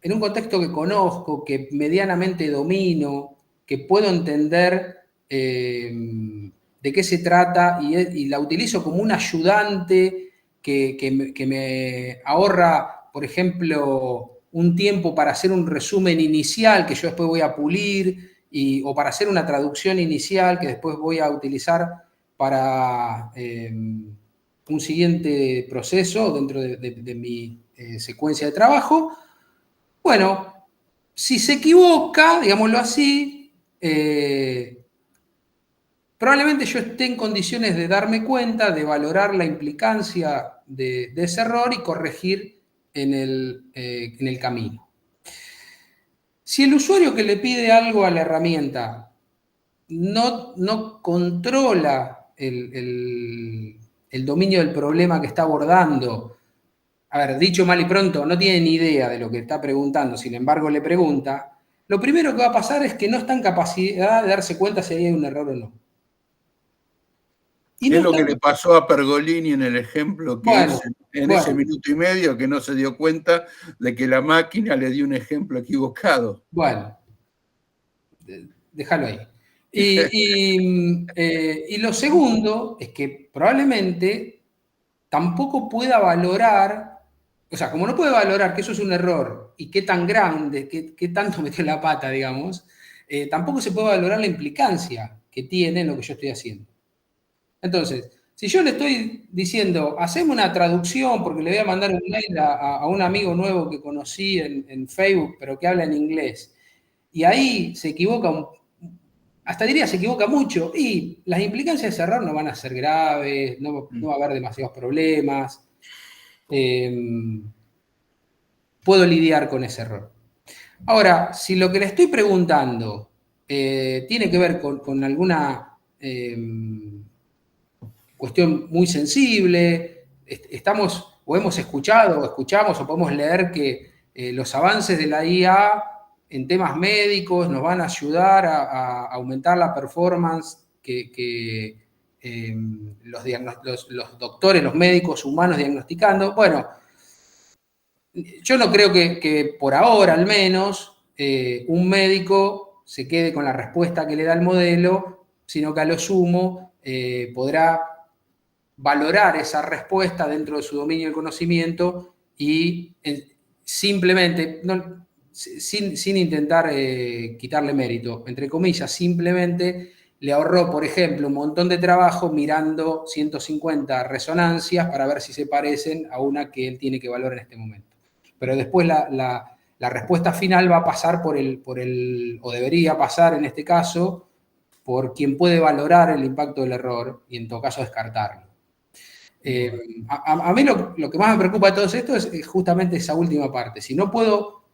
en un contexto que conozco, que medianamente domino, que puedo entender de qué se trata y la utilizo como un ayudante que me ahorra, por ejemplo, un tiempo para hacer un resumen inicial que yo después voy a pulir o para hacer una traducción inicial que después voy a utilizar para un siguiente proceso dentro de mi secuencia de trabajo. Bueno, si se equivoca, digámoslo así, probablemente yo esté en condiciones de darme cuenta, de valorar la implicancia de ese error y corregir en el camino. Si el usuario que le pide algo a la herramienta no controla el dominio del problema que está abordando, a ver, dicho mal y pronto, no tiene ni idea de lo que está preguntando, sin embargo le pregunta, lo primero que va a pasar es que no está en capacidad de darse cuenta si hay un error o no. Y no es lo que le pasó a Pergolini en el ejemplo que hizo en ese minuto y medio, que no se dio cuenta de que la máquina le dio un ejemplo equivocado. Bueno, déjalo ahí. Y lo segundo es que probablemente tampoco pueda valorar, o sea, como no puede valorar que eso es un error y qué tan grande, qué tanto metió la pata, digamos, tampoco se puede valorar la implicancia que tiene en lo que yo estoy haciendo. Entonces, Si yo le estoy diciendo, haceme una traducción porque le voy a mandar un mail a un amigo nuevo que conocí en Facebook, pero que habla en inglés, y ahí se equivoca, hasta diría se equivoca mucho, y las implicancias de ese error no van a ser graves, no va a haber demasiados problemas. Puedo lidiar con ese error. Ahora, si lo que le estoy preguntando tiene que ver con alguna cuestión muy sensible, estamos o hemos escuchado o escuchamos o podemos leer que los avances de la IA en temas médicos nos van a ayudar a aumentar la performance que los doctores, los médicos humanos diagnosticando. Bueno, yo no creo que por ahora al menos un médico se quede con la respuesta que le da el modelo, sino que a lo sumo podrá valorar esa respuesta dentro de su dominio del conocimiento y simplemente, sin intentar quitarle mérito, entre comillas, simplemente le ahorró, por ejemplo, un montón de trabajo mirando 150 resonancias para ver si se parecen a una que él tiene que valorar en este momento. Pero después la respuesta final va a pasar por el, o debería pasar en este caso, por quien puede valorar el impacto del error y en todo caso descartarlo. A mí lo que más me preocupa de todo esto es justamente esa última parte. Si no puedo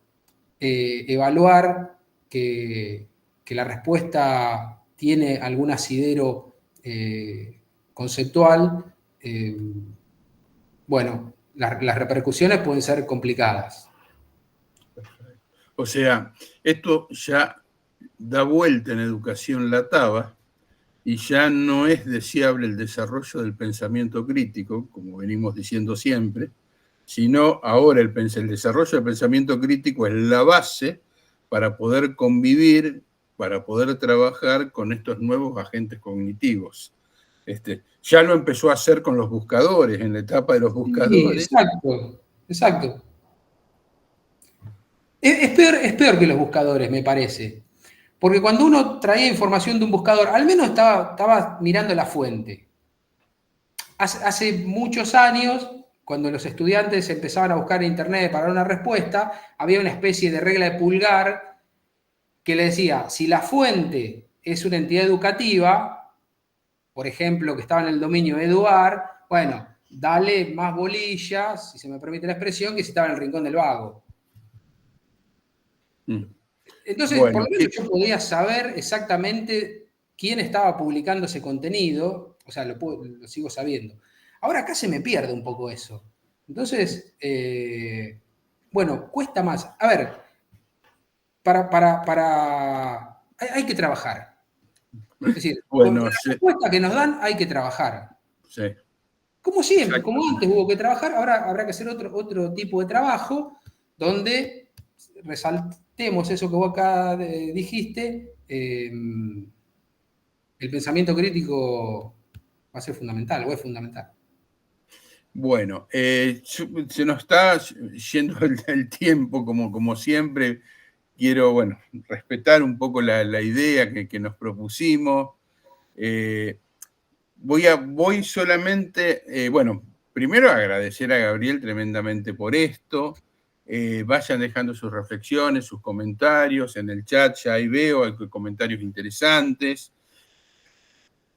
evaluar que la respuesta tiene algún asidero conceptual, bueno, las repercusiones pueden ser complicadas. O sea, esto ya da vuelta en educación la taba y ya no es deseable el desarrollo del pensamiento crítico, como venimos diciendo siempre, sino ahora el desarrollo del pensamiento crítico es la base para poder convivir, para poder trabajar con estos nuevos agentes cognitivos. Ya lo empezó a hacer con los buscadores, en la etapa de los buscadores. Sí, exacto. Es peor que los buscadores, me parece. Porque cuando uno traía información de un buscador, al menos estaba mirando la fuente. Hace muchos años, cuando los estudiantes empezaban a buscar en internet para dar una respuesta, había una especie de regla de pulgar que le decía, si la fuente es una entidad educativa, por ejemplo, que estaba en el dominio Eduard, bueno, dale más bolillas, si se me permite la expresión, que si estaba en el rincón del vago. Entonces, bueno, por lo menos yo podía saber exactamente quién estaba publicando ese contenido, o sea, lo sigo sabiendo. Ahora acá se me pierde un poco eso. Entonces, bueno, cuesta más. A ver, hay que trabajar. Es decir, bueno, con la respuesta que nos dan hay que trabajar. Sí. Como siempre, exacto. Como antes hubo que trabajar, ahora habrá que hacer otro tipo de trabajo donde resaltemos eso que vos acá dijiste, el pensamiento crítico va a ser fundamental, o es fundamental. Bueno, se nos está yendo el tiempo, como siempre. Quiero, bueno, respetar un poco la idea que nos propusimos. Voy solamente, bueno, primero agradecer a Gabriel tremendamente por esto. Vayan dejando sus reflexiones, sus comentarios en el chat, ya ahí veo, hay comentarios interesantes.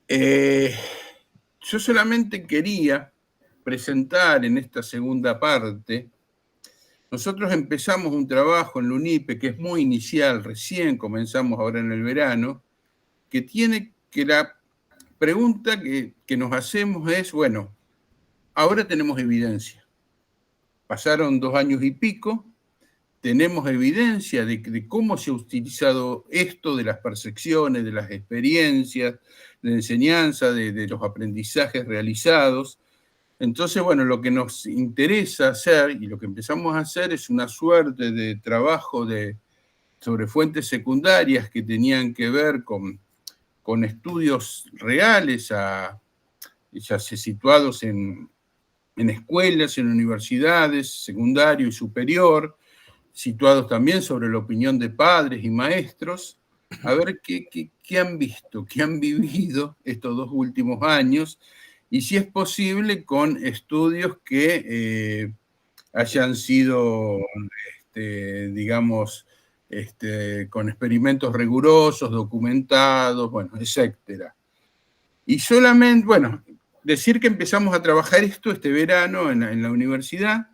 Yo solamente quería presentar en esta segunda parte, nosotros empezamos un trabajo en la UNIPE que es muy inicial, recién comenzamos ahora en el verano, que tiene que la pregunta que nos hacemos es, bueno, ahora tenemos evidencia. Pasaron 2 años y pico, tenemos evidencia de cómo se ha utilizado esto, de las percepciones, de las experiencias, de la enseñanza, de los aprendizajes realizados. Entonces, bueno, lo que nos interesa hacer y lo que empezamos a hacer es una suerte de trabajo sobre fuentes secundarias que tenían que ver con estudios reales, ya situados en escuelas, en universidades, secundario y superior, situados también sobre la opinión de padres y maestros, a ver qué han visto, qué han vivido estos 2 últimos años, y si es posible con estudios que hayan sido, digamos, con experimentos rigurosos, documentados, bueno, etcétera. Y solamente, bueno, decir que empezamos a trabajar esto este verano en la universidad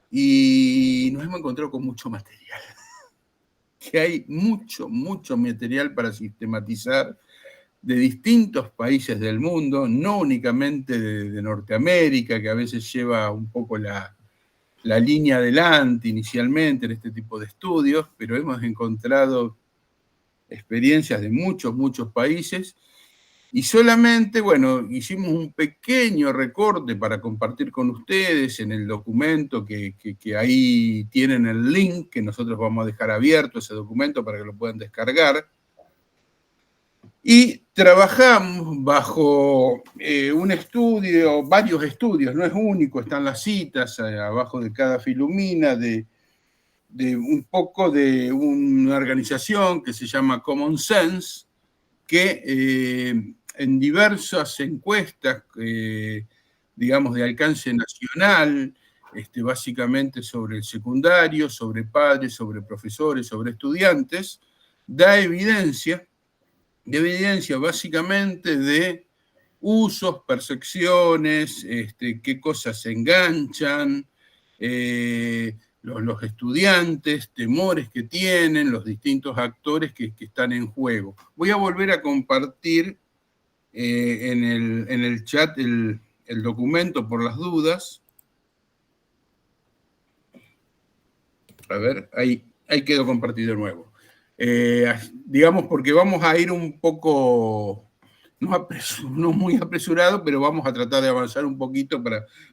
y nos hemos encontrado con mucho material. Que hay mucho material para sistematizar de distintos países del mundo, no únicamente de Norteamérica, que a veces lleva un poco la línea adelante inicialmente en este tipo de estudios, pero hemos encontrado experiencias de muchos países. Y solamente, bueno, hicimos un pequeño recorte para compartir con ustedes en el documento que ahí tienen el link, que nosotros vamos a dejar abierto ese documento para que lo puedan descargar. Y trabajamos bajo un estudio, varios estudios, no es único, están las citas abajo de cada filumina de un poco de una organización que se llama Common Sense, que en diversas encuestas, digamos, de alcance nacional, básicamente sobre el secundario, sobre padres, sobre profesores, sobre estudiantes, da evidencia básicamente de usos, percepciones, qué cosas se enganchan, los estudiantes, temores que tienen, los distintos actores que están en juego. Voy a volver a compartir en el chat el documento por las dudas. A ver, ahí quedó compartido de nuevo. Digamos, porque vamos a ir un poco, no muy apresurado, pero vamos a tratar de avanzar un poquito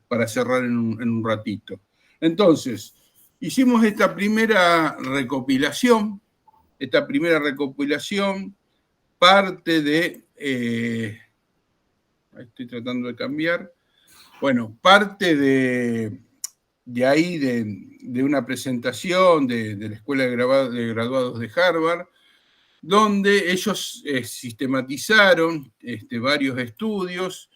para cerrar en un ratito. Entonces, hicimos esta primera recopilación. Esta primera recopilación parte de... estoy tratando de cambiar. Bueno, parte de ahí, de una presentación de la Escuela de Graduados de Harvard, donde ellos sistematizaron varios estudios,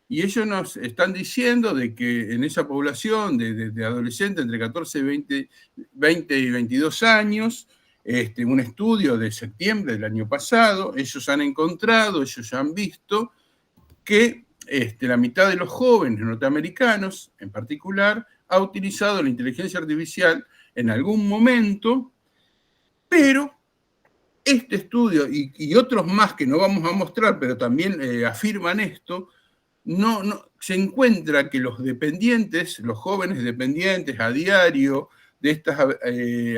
y ellos nos están diciendo de que en esa población de adolescentes entre 14 y 20 y 22 años, un estudio de septiembre del año pasado, ellos han encontrado, ellos han visto que la mitad de los jóvenes norteamericanos, en particular, ha utilizado la inteligencia artificial en algún momento, pero este estudio y otros más que no vamos a mostrar, pero también afirman esto, se encuentra que los dependientes, los jóvenes dependientes a diario de estas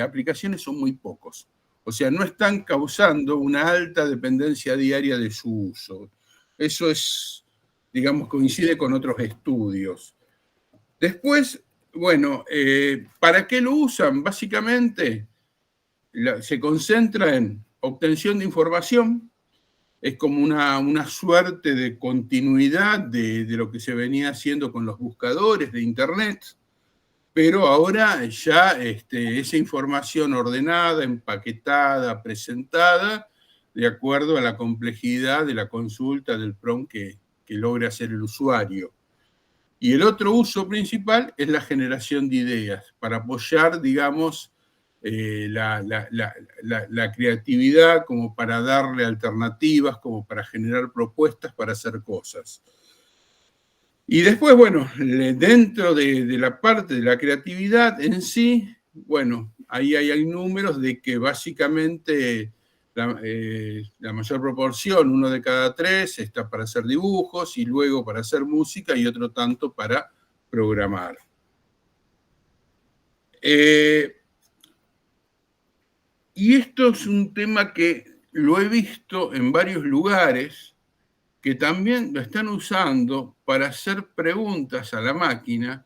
aplicaciones son muy pocos. O sea, no están causando una alta dependencia diaria de su uso. Eso es, digamos, coincide con otros estudios. Después, bueno, ¿para qué lo usan? Básicamente, se concentra en obtención de información. Es como una suerte de continuidad de lo que se venía haciendo con los buscadores de Internet, pero ahora ya esa información ordenada, empaquetada, presentada, de acuerdo a la complejidad de la consulta del prompt que logre hacer el usuario. Y el otro uso principal es la generación de ideas, para apoyar, digamos, la creatividad, como para darle alternativas, como para generar propuestas para hacer cosas. Y después, bueno, dentro de la parte de la creatividad en sí, bueno, ahí hay números de que básicamente la mayor proporción, 1 de cada 3, está para hacer dibujos, y luego para hacer música, y otro tanto para programar. Y esto es un tema que lo he visto en varios lugares, que también lo están usando para hacer preguntas a la máquina,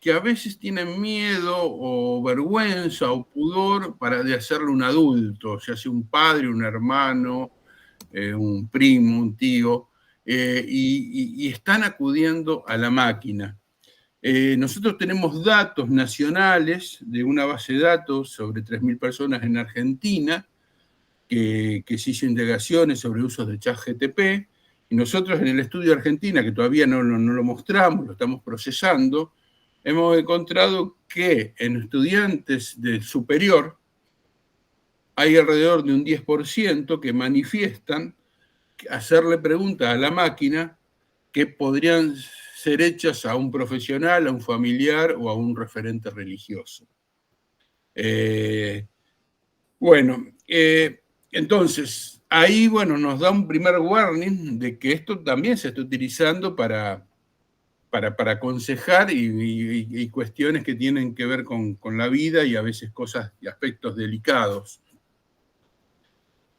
que a veces tienen miedo o vergüenza o pudor de hacerle un adulto, ya sea un padre, un hermano, un primo, un tío, y están acudiendo a la máquina. Nosotros tenemos datos nacionales de una base de datos sobre 3.000 personas en Argentina, que se hizo indagaciones sobre usos de ChatGPT, Y nosotros en el estudio de Argentina, que todavía no lo mostramos, lo estamos procesando, hemos encontrado que en estudiantes de superior hay alrededor de un 10% que manifiestan hacerle preguntas a la máquina que podrían ser hechas a un profesional, a un familiar o a un referente religioso. Entonces, ahí, nos da un primer warning de que esto también se está utilizando para aconsejar y cuestiones que tienen que ver con la vida y a veces cosas y aspectos delicados.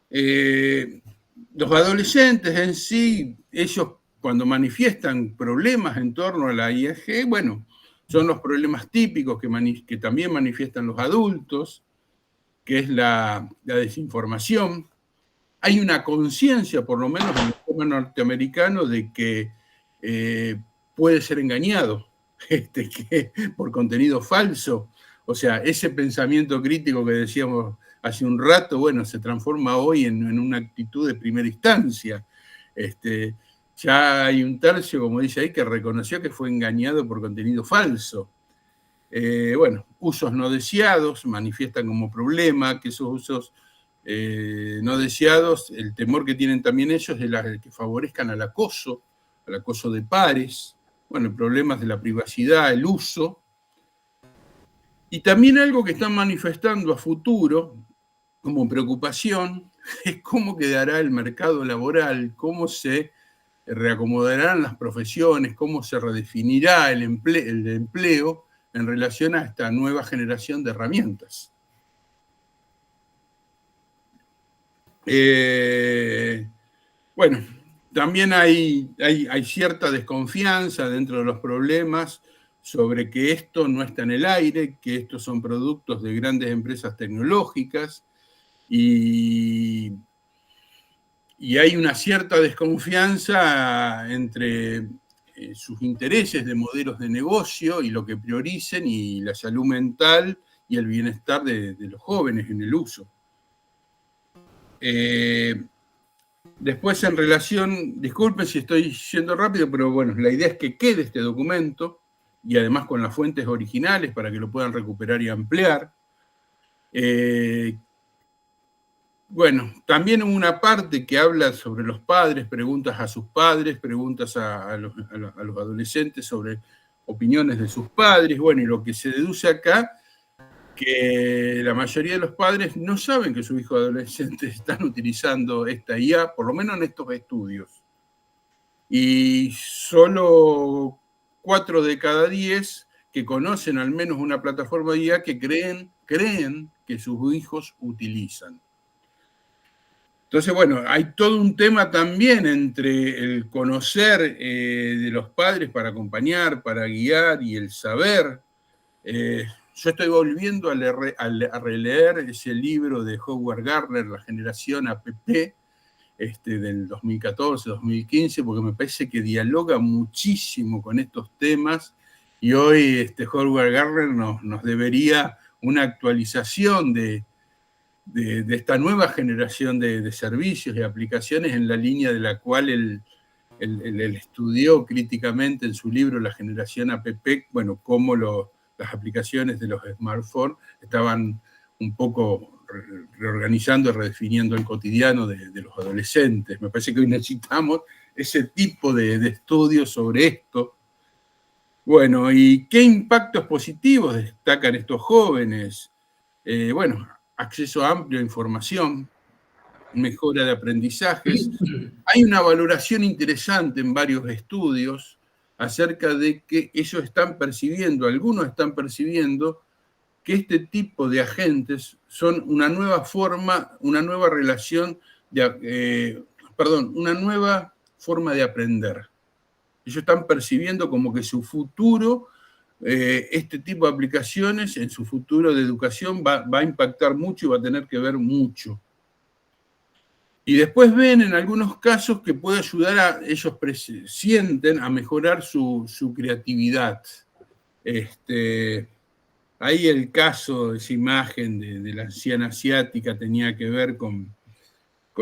Los adolescentes en sí, ellos cuando manifiestan problemas en torno a la IAG, son los problemas típicos que también manifiestan los adultos, que es la desinformación. Hay una conciencia, por lo menos en el sistema norteamericano, de que puede ser engañado por contenido falso. O sea, ese pensamiento crítico que decíamos hace un rato, se transforma hoy en una actitud de primera instancia. Ya hay un tercio, como dice ahí, que reconoció que fue engañado por contenido falso. Usos no deseados manifiestan como problema, que esos usos no deseados, el temor que tienen también ellos es que favorezcan al acoso de pares, problemas de la privacidad, el uso. Y también algo que están manifestando a futuro como preocupación es cómo quedará el mercado laboral, cómo se reacomodarán las profesiones, cómo se redefinirá el empleo en relación a esta nueva generación de herramientas. También hay cierta desconfianza dentro de los problemas sobre que esto no está en el aire, que estos son productos de grandes empresas tecnológicas y hay una cierta desconfianza entre sus intereses de modelos de negocio y lo que prioricen y la salud mental y el bienestar de los jóvenes en el uso. Después, en relación, disculpen si estoy yendo rápido, pero la idea es que quede este documento y además con las fuentes originales para que lo puedan recuperar y ampliar. También una parte que habla sobre los padres, preguntas a sus padres, preguntas a los adolescentes sobre opiniones de sus padres. Y lo que se deduce acá, que la mayoría de los padres no saben que sus hijos adolescentes están utilizando esta IA, por lo menos en estos estudios. Y solo 4 de cada 10 que conocen al menos una plataforma de IA que creen que sus hijos utilizan. Entonces, hay todo un tema también entre el conocer de los padres para acompañar, para guiar y el saber. Yo estoy volviendo a releer ese libro de Howard Gardner, La generación APP, del 2014-2015, porque me parece que dialoga muchísimo con estos temas y hoy Howard Gardner nos debería una actualización de esta nueva generación de servicios y aplicaciones en la línea de la cual él estudió críticamente en su libro La generación APP, cómo las aplicaciones de los smartphones estaban un poco reorganizando y redefiniendo el cotidiano de los adolescentes. Me parece que hoy necesitamos ese tipo de estudios sobre esto. ¿Y qué impactos positivos destacan estos jóvenes? Acceso amplio a información, mejora de aprendizajes. Hay una valoración interesante en varios estudios acerca de que ellos están percibiendo, algunos están percibiendo que este tipo de agentes son una nueva forma, una nueva relación, una nueva forma de aprender. Ellos están percibiendo como que su futuro, este tipo de aplicaciones, en su futuro de educación va a impactar mucho y va a tener que ver mucho. Y después ven en algunos casos que puede ayudar a ellos sienten a mejorar su creatividad. Ahí el caso, esa imagen de la anciana asiática tenía que ver con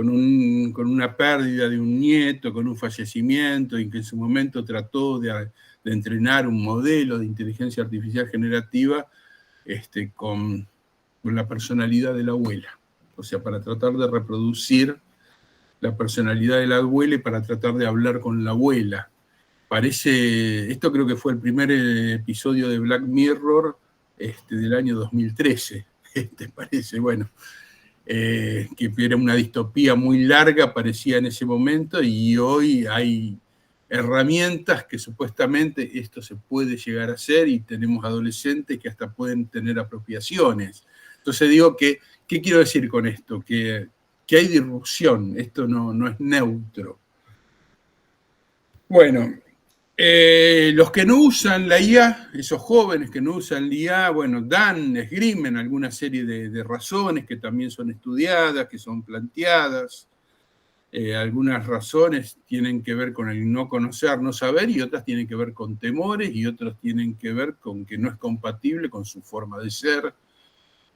con una pérdida de un nieto, con un fallecimiento, y que en su momento trató de entrenar un modelo de inteligencia artificial generativa con la personalidad de la abuela. O sea, para tratar de reproducir la personalidad de la abuela y para tratar de hablar con la abuela. Esto creo que fue el primer episodio de Black Mirror del año 2013, parece, bueno, que era una distopía muy larga, parecía en ese momento, y hoy hay herramientas que supuestamente esto se puede llegar a hacer, y tenemos adolescentes que hasta pueden tener apropiaciones. Entonces digo que, ¿qué quiero decir con esto? Que hay disrupción, esto no es neutro. Bueno, los que no usan la IA, esos jóvenes que no usan la IA, bueno, esgrimen alguna serie de razones que también son estudiadas, que son planteadas. Algunas razones tienen que ver con el no conocer, no saber, y otras tienen que ver con temores, y otras tienen que ver con que no es compatible con su forma de ser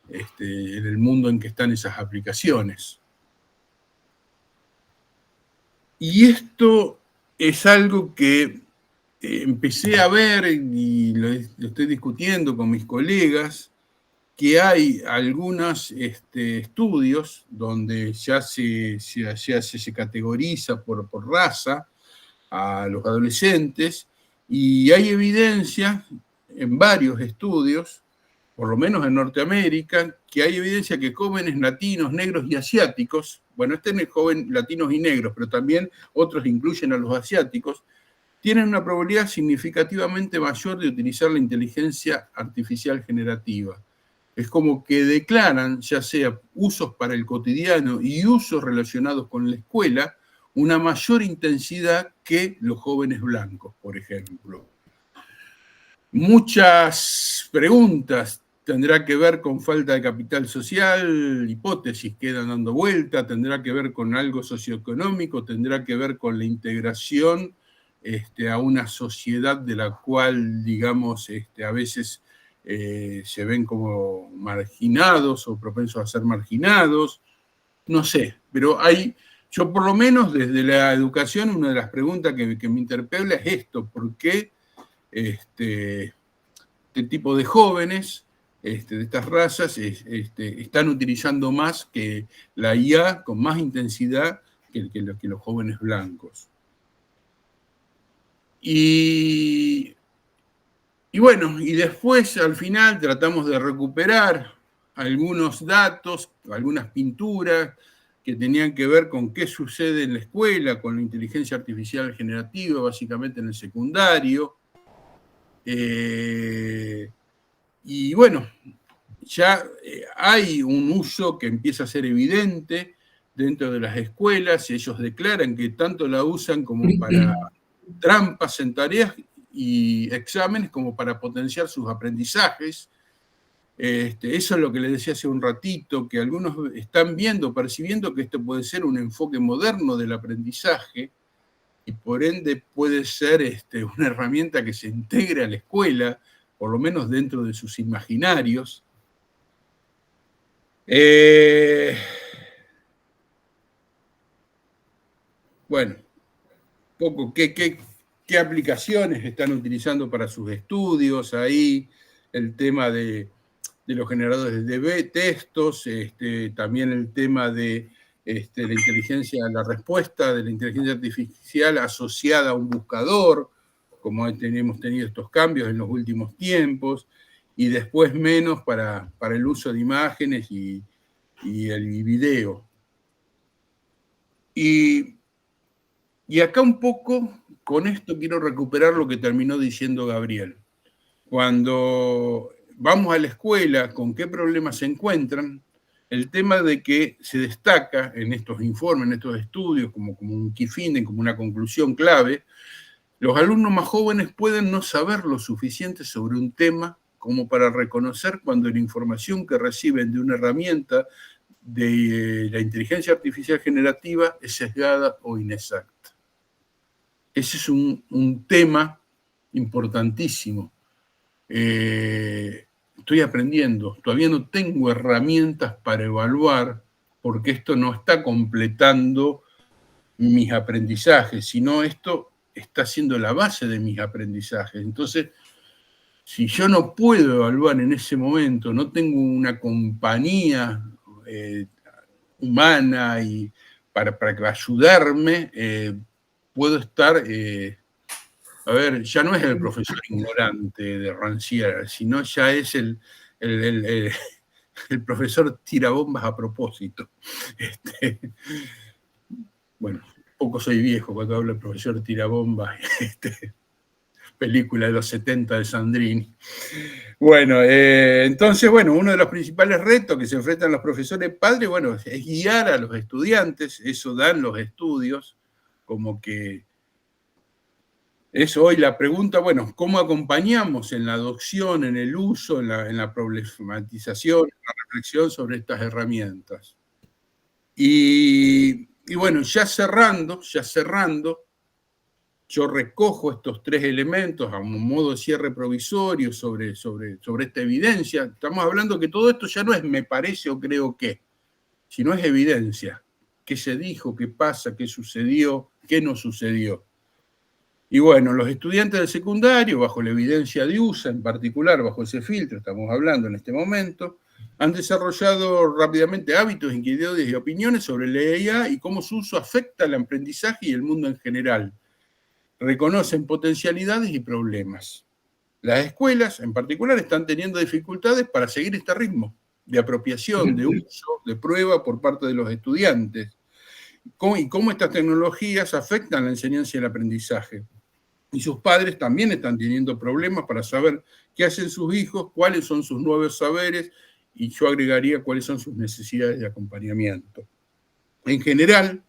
en el mundo en que están esas aplicaciones. Y esto es algo que empecé a ver, y lo estoy discutiendo con mis colegas, que hay algunos estudios donde ya se categoriza por raza a los adolescentes, y hay evidencia en varios estudios, por lo menos en Norteamérica, que hay evidencia que jóvenes latinos, negros y asiáticos, bueno, es joven latinos y negros, pero también otros incluyen a los asiáticos, tienen una probabilidad significativamente mayor de utilizar la inteligencia artificial generativa. Es como que declaran, ya sea usos para el cotidiano y usos relacionados con la escuela, una mayor intensidad que los jóvenes blancos, por ejemplo. Muchas preguntas tendrá que ver con falta de capital social, hipótesis quedan dando vuelta, tendrá que ver con algo socioeconómico, tendrá que ver con la integración a una sociedad de la cual, digamos, a veces se ven como marginados o propensos a ser marginados, no sé, pero yo por lo menos desde la educación, una de las preguntas que me interpela es esto: ¿por qué este tipo de jóvenes de estas razas están utilizando más que la IA con más intensidad que los jóvenes blancos? Y bueno, y después al final tratamos de recuperar algunos datos, algunas pinturas que tenían que ver con qué sucede en la escuela, con la inteligencia artificial generativa, básicamente en el secundario. Y bueno, ya hay un uso que empieza a ser evidente dentro de las escuelas, y ellos declaran que tanto la usan como para trampas en tareas y exámenes como para potenciar sus aprendizajes. Eso es lo que les decía hace un ratito, que algunos están percibiendo que esto puede ser un enfoque moderno del aprendizaje, y por ende puede ser una herramienta que se integre a la escuela, por lo menos dentro de sus imaginarios. Bueno, poco, ¿qué aplicaciones están utilizando para sus estudios? Ahí el tema de los generadores de textos, también el tema de la inteligencia, la respuesta de la inteligencia artificial asociada a un buscador, como hemos tenido estos cambios en los últimos tiempos, y después menos para el uso de imágenes y el video. Y acá un poco, con esto quiero recuperar lo que terminó diciendo Gabriel. Cuando vamos a la escuela, ¿con qué problemas se encuentran? El tema de que se destaca en estos informes, en estos estudios, como un key finding, como una conclusión clave, los alumnos más jóvenes pueden no saber lo suficiente sobre un tema como para reconocer cuando la información que reciben de una herramienta de la inteligencia artificial generativa es sesgada o inexacta. Ese es un tema importantísimo. Estoy aprendiendo, todavía no tengo herramientas para evaluar porque esto no está completando mis aprendizajes, sino esto está siendo la base de mis aprendizajes. Entonces, si yo no puedo evaluar en ese momento, no tengo una compañía humana y para ayudarme, puedo estar, a ver, ya no es el profesor ignorante de Rancière, sino ya es el profesor tirabombas a propósito. Bueno, poco soy viejo cuando habla el profesor tirabombas, película de los 70 de Sandrini. Bueno, entonces, bueno, uno de los principales retos que se enfrentan los profesores padres, bueno, es guiar a los estudiantes, eso dan los estudios, como que eso hoy la pregunta, bueno, ¿cómo acompañamos en la adopción, en el uso, en la problematización, en la reflexión sobre estas herramientas? Y bueno, ya cerrando, yo recojo estos 3 elementos a un modo de cierre provisorio sobre esta evidencia. Estamos hablando que todo esto ya no es me parece o creo que, sino es evidencia. ¿Qué se dijo? ¿Qué pasa? ¿Qué sucedió? ¿Qué no sucedió? Y bueno, los estudiantes del secundario, bajo la evidencia de USA, en particular bajo ese filtro, estamos hablando en este momento, han desarrollado rápidamente hábitos, inquietudes y opiniones sobre la IA y cómo su uso afecta al aprendizaje y el mundo en general. Reconocen potencialidades y problemas. Las escuelas, en particular, están teniendo dificultades para seguir este ritmo de apropiación, de uso, de prueba por parte de los estudiantes. Y cómo estas tecnologías afectan la enseñanza y el aprendizaje. Y sus padres también están teniendo problemas para saber qué hacen sus hijos, cuáles son sus nuevos saberes, y yo agregaría cuáles son sus necesidades de acompañamiento. En general,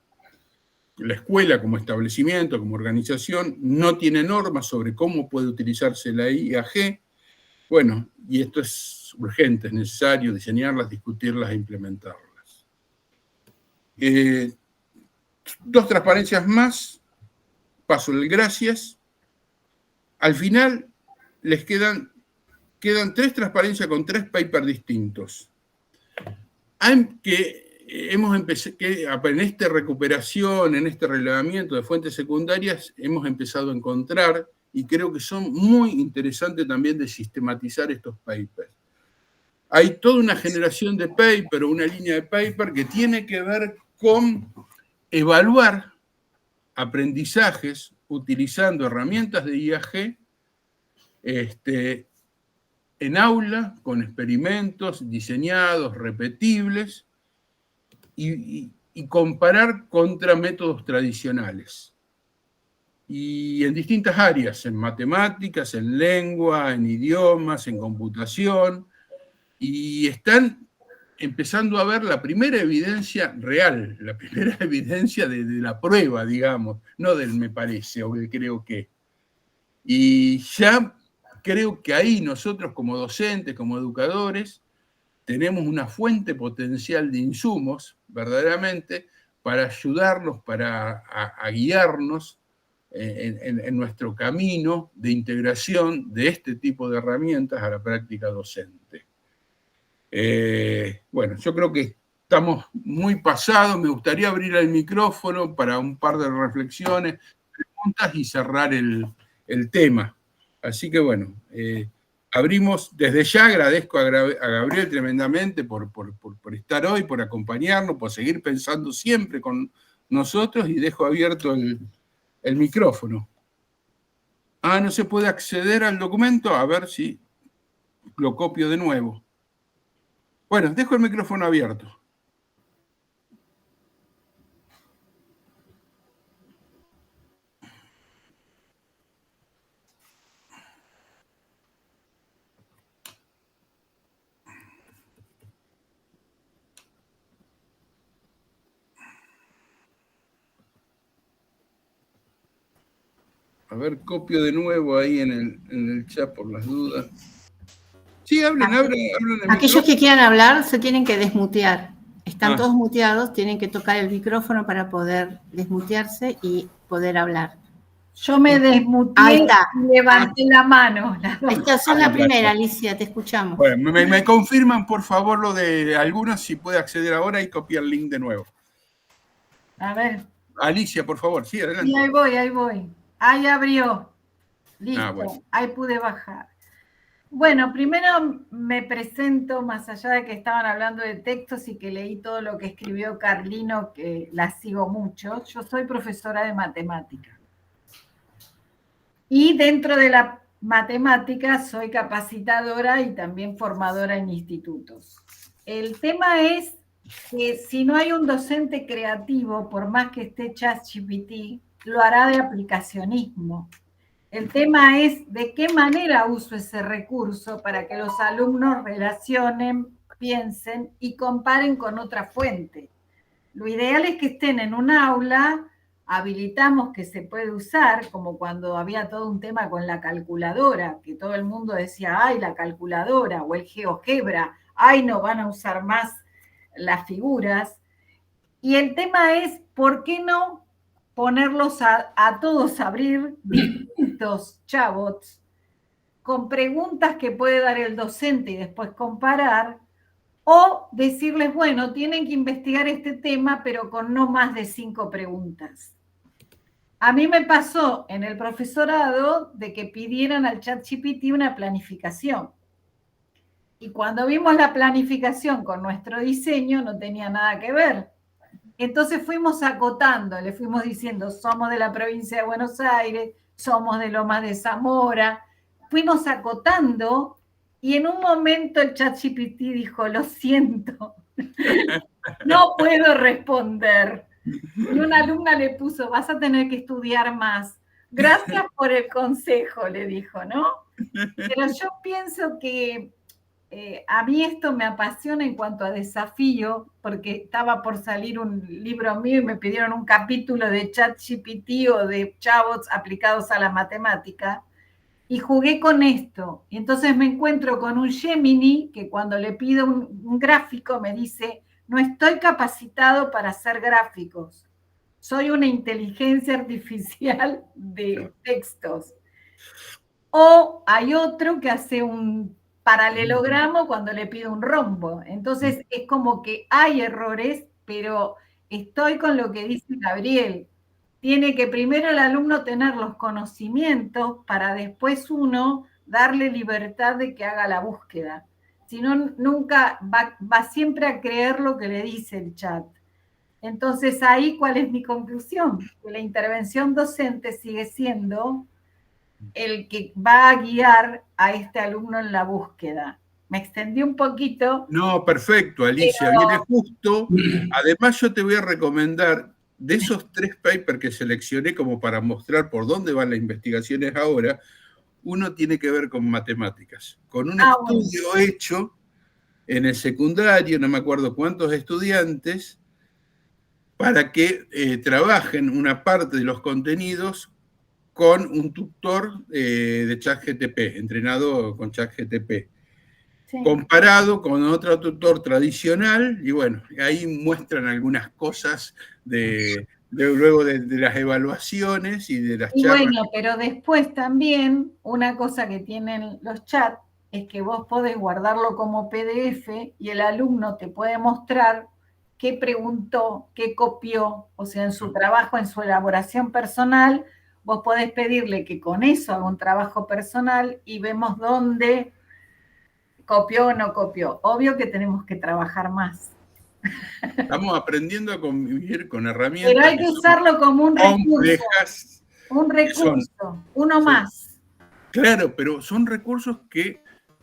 la escuela como establecimiento, como organización, no tiene normas sobre cómo puede utilizarse la IAG. Bueno, y esto es urgente, es necesario diseñarlas, discutirlas e implementarlas. 2 transparencias más, paso el gracias. Al final les quedan 3 transparencias con 3 papers distintos. Hemos empezado, en esta recuperación, en este relevamiento de fuentes secundarias, hemos empezado a encontrar, y creo que son muy interesantes también de sistematizar estos papers. Hay toda una generación de paper, o una línea de paper que tiene que ver con evaluar aprendizajes utilizando herramientas de IAG en aula, con experimentos diseñados, repetibles, y comparar contra métodos tradicionales. Y en distintas áreas, en matemáticas, en lengua, en idiomas, en computación, y están empezando a ver la primera evidencia real, la primera evidencia de la prueba, digamos, no del me parece o del creo que. Y ya creo que ahí nosotros como docentes, como educadores, tenemos una fuente potencial de insumos, verdaderamente, para ayudarnos, para guiarnos en nuestro camino de integración de este tipo de herramientas a la práctica docente. Bueno, yo creo que estamos muy pasados. Me gustaría abrir el micrófono para un par de reflexiones, preguntas y cerrar el tema. Así que bueno, abrimos. Desde ya agradezco a Gabriel tremendamente por estar hoy, por acompañarnos, por seguir pensando siempre con nosotros, y dejo abierto el micrófono. ¿No se puede acceder al documento? A ver si lo copio de nuevo. Bueno, dejo el micrófono abierto. A ver, copio de nuevo ahí en el chat por las dudas. Sí, hablen. Aquellos que quieran hablar se tienen que desmutear. Están todos muteados, tienen que tocar el micrófono para poder desmutearse y poder hablar. Yo me desmuteé Ahí está. y levanté la mano. Esta es la primera, Alicia, te escuchamos. Bueno, me confirman, por favor, lo de algunos, si puede acceder ahora y copiar el link de nuevo. A ver. Alicia, por favor, sí, adelante. Y ahí voy. Ahí abrió. Listo, bueno. Ahí pude bajar. Bueno, primero me presento, más allá de que estaban hablando de textos y que leí todo lo que escribió Carlino, que la sigo mucho. Yo soy profesora de matemática. Y dentro de la matemática soy capacitadora y también formadora en institutos. El tema es que si no hay un docente creativo, por más que esté ChatGPT, lo hará de aplicacionismo. El tema es de qué manera uso ese recurso para que los alumnos relacionen, piensen y comparen con otra fuente. Lo ideal es que estén en un aula, habilitamos que se puede usar, como cuando había todo un tema con la calculadora, que todo el mundo decía, ay, la calculadora, o el GeoGebra, ay, no van a usar más las figuras. Y el tema es, ¿por qué no ponerlos a todos a abrir distintos chatbots con preguntas que puede dar el docente y después comparar, o decirles, bueno, tienen que investigar este tema, pero con no más de 5 preguntas? A mí me pasó en el profesorado de que pidieran al ChatGPT una planificación. Y cuando vimos la planificación con nuestro diseño, no tenía nada que ver. Entonces fuimos acotando, le fuimos diciendo, somos de la provincia de Buenos Aires, somos de Lomas de Zamora. Fuimos acotando y en un momento el ChatGPT dijo, lo siento, no puedo responder. Y una alumna le puso, vas a tener que estudiar más. Gracias por el consejo, le dijo, ¿no? Pero yo pienso que a mí esto me apasiona en cuanto a desafío, porque estaba por salir un libro mío y me pidieron un capítulo de ChatGPT o de chatbots aplicados a la matemática, y jugué con esto. Y entonces me encuentro con un Gemini que cuando le pido un gráfico me dice, no estoy capacitado para hacer gráficos, soy una inteligencia artificial de textos. O hay otro que hace un paralelogramo cuando le pido un rombo. Entonces es como que hay errores, pero estoy con lo que dice Gabriel. Tiene que primero el alumno tener los conocimientos para después uno darle libertad de que haga la búsqueda. Si no, nunca va siempre a creer lo que le dice el chat. Entonces ahí, ¿cuál es mi conclusión? Que la intervención docente sigue siendo el que va a guiar a este alumno en la búsqueda. Me extendí un poquito. No, perfecto, Alicia, pero... viene justo. Además, yo te voy a recomendar, de esos 3 papers que seleccioné como para mostrar por dónde van las investigaciones ahora, uno tiene que ver con matemáticas, con un estudio hecho en el secundario, no me acuerdo cuántos estudiantes, para que trabajen una parte de los contenidos con un tutor de ChatGPT, entrenado con ChatGPT, comparado con otro tutor tradicional, y bueno, ahí muestran algunas cosas luego de las evaluaciones y de las charlas. Bueno, pero después también una cosa que tienen los chats es que vos podés guardarlo como PDF y el alumno te puede mostrar qué preguntó, qué copió, o sea, en su trabajo, en su elaboración personal, vos podés pedirle que con eso haga un trabajo personal y vemos dónde copió o no copió. Obvio que tenemos que trabajar más. Estamos aprendiendo a convivir con herramientas. Pero hay que usarlo como un recurso. Un recurso, uno más. Claro, pero son recursos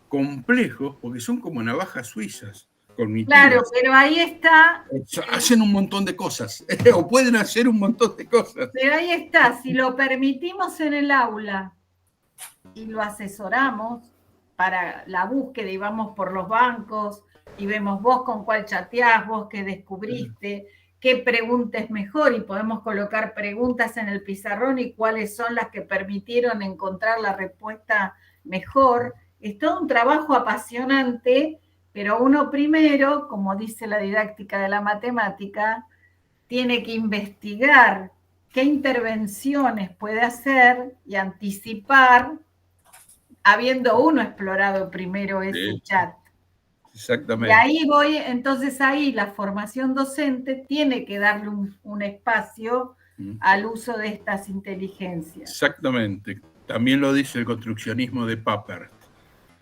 complejos, porque son como navajas suizas. Claro, pero ahí está. Hacen un montón de cosas, o pueden hacer un montón de cosas. Pero ahí está, si lo permitimos en el aula y lo asesoramos para la búsqueda y vamos por los bancos y vemos vos con cuál chateás, vos qué descubriste, qué pregunta es mejor y podemos colocar preguntas en el pizarrón y cuáles son las que permitieron encontrar la respuesta mejor. Es todo un trabajo apasionante, pero uno primero, como dice la didáctica de la matemática, tiene que investigar qué intervenciones puede hacer y anticipar, habiendo uno explorado primero ese chat. Exactamente. Y ahí voy, entonces ahí la formación docente tiene que darle un espacio al uso de estas inteligencias. Exactamente. También lo dice el construccionismo de Papert.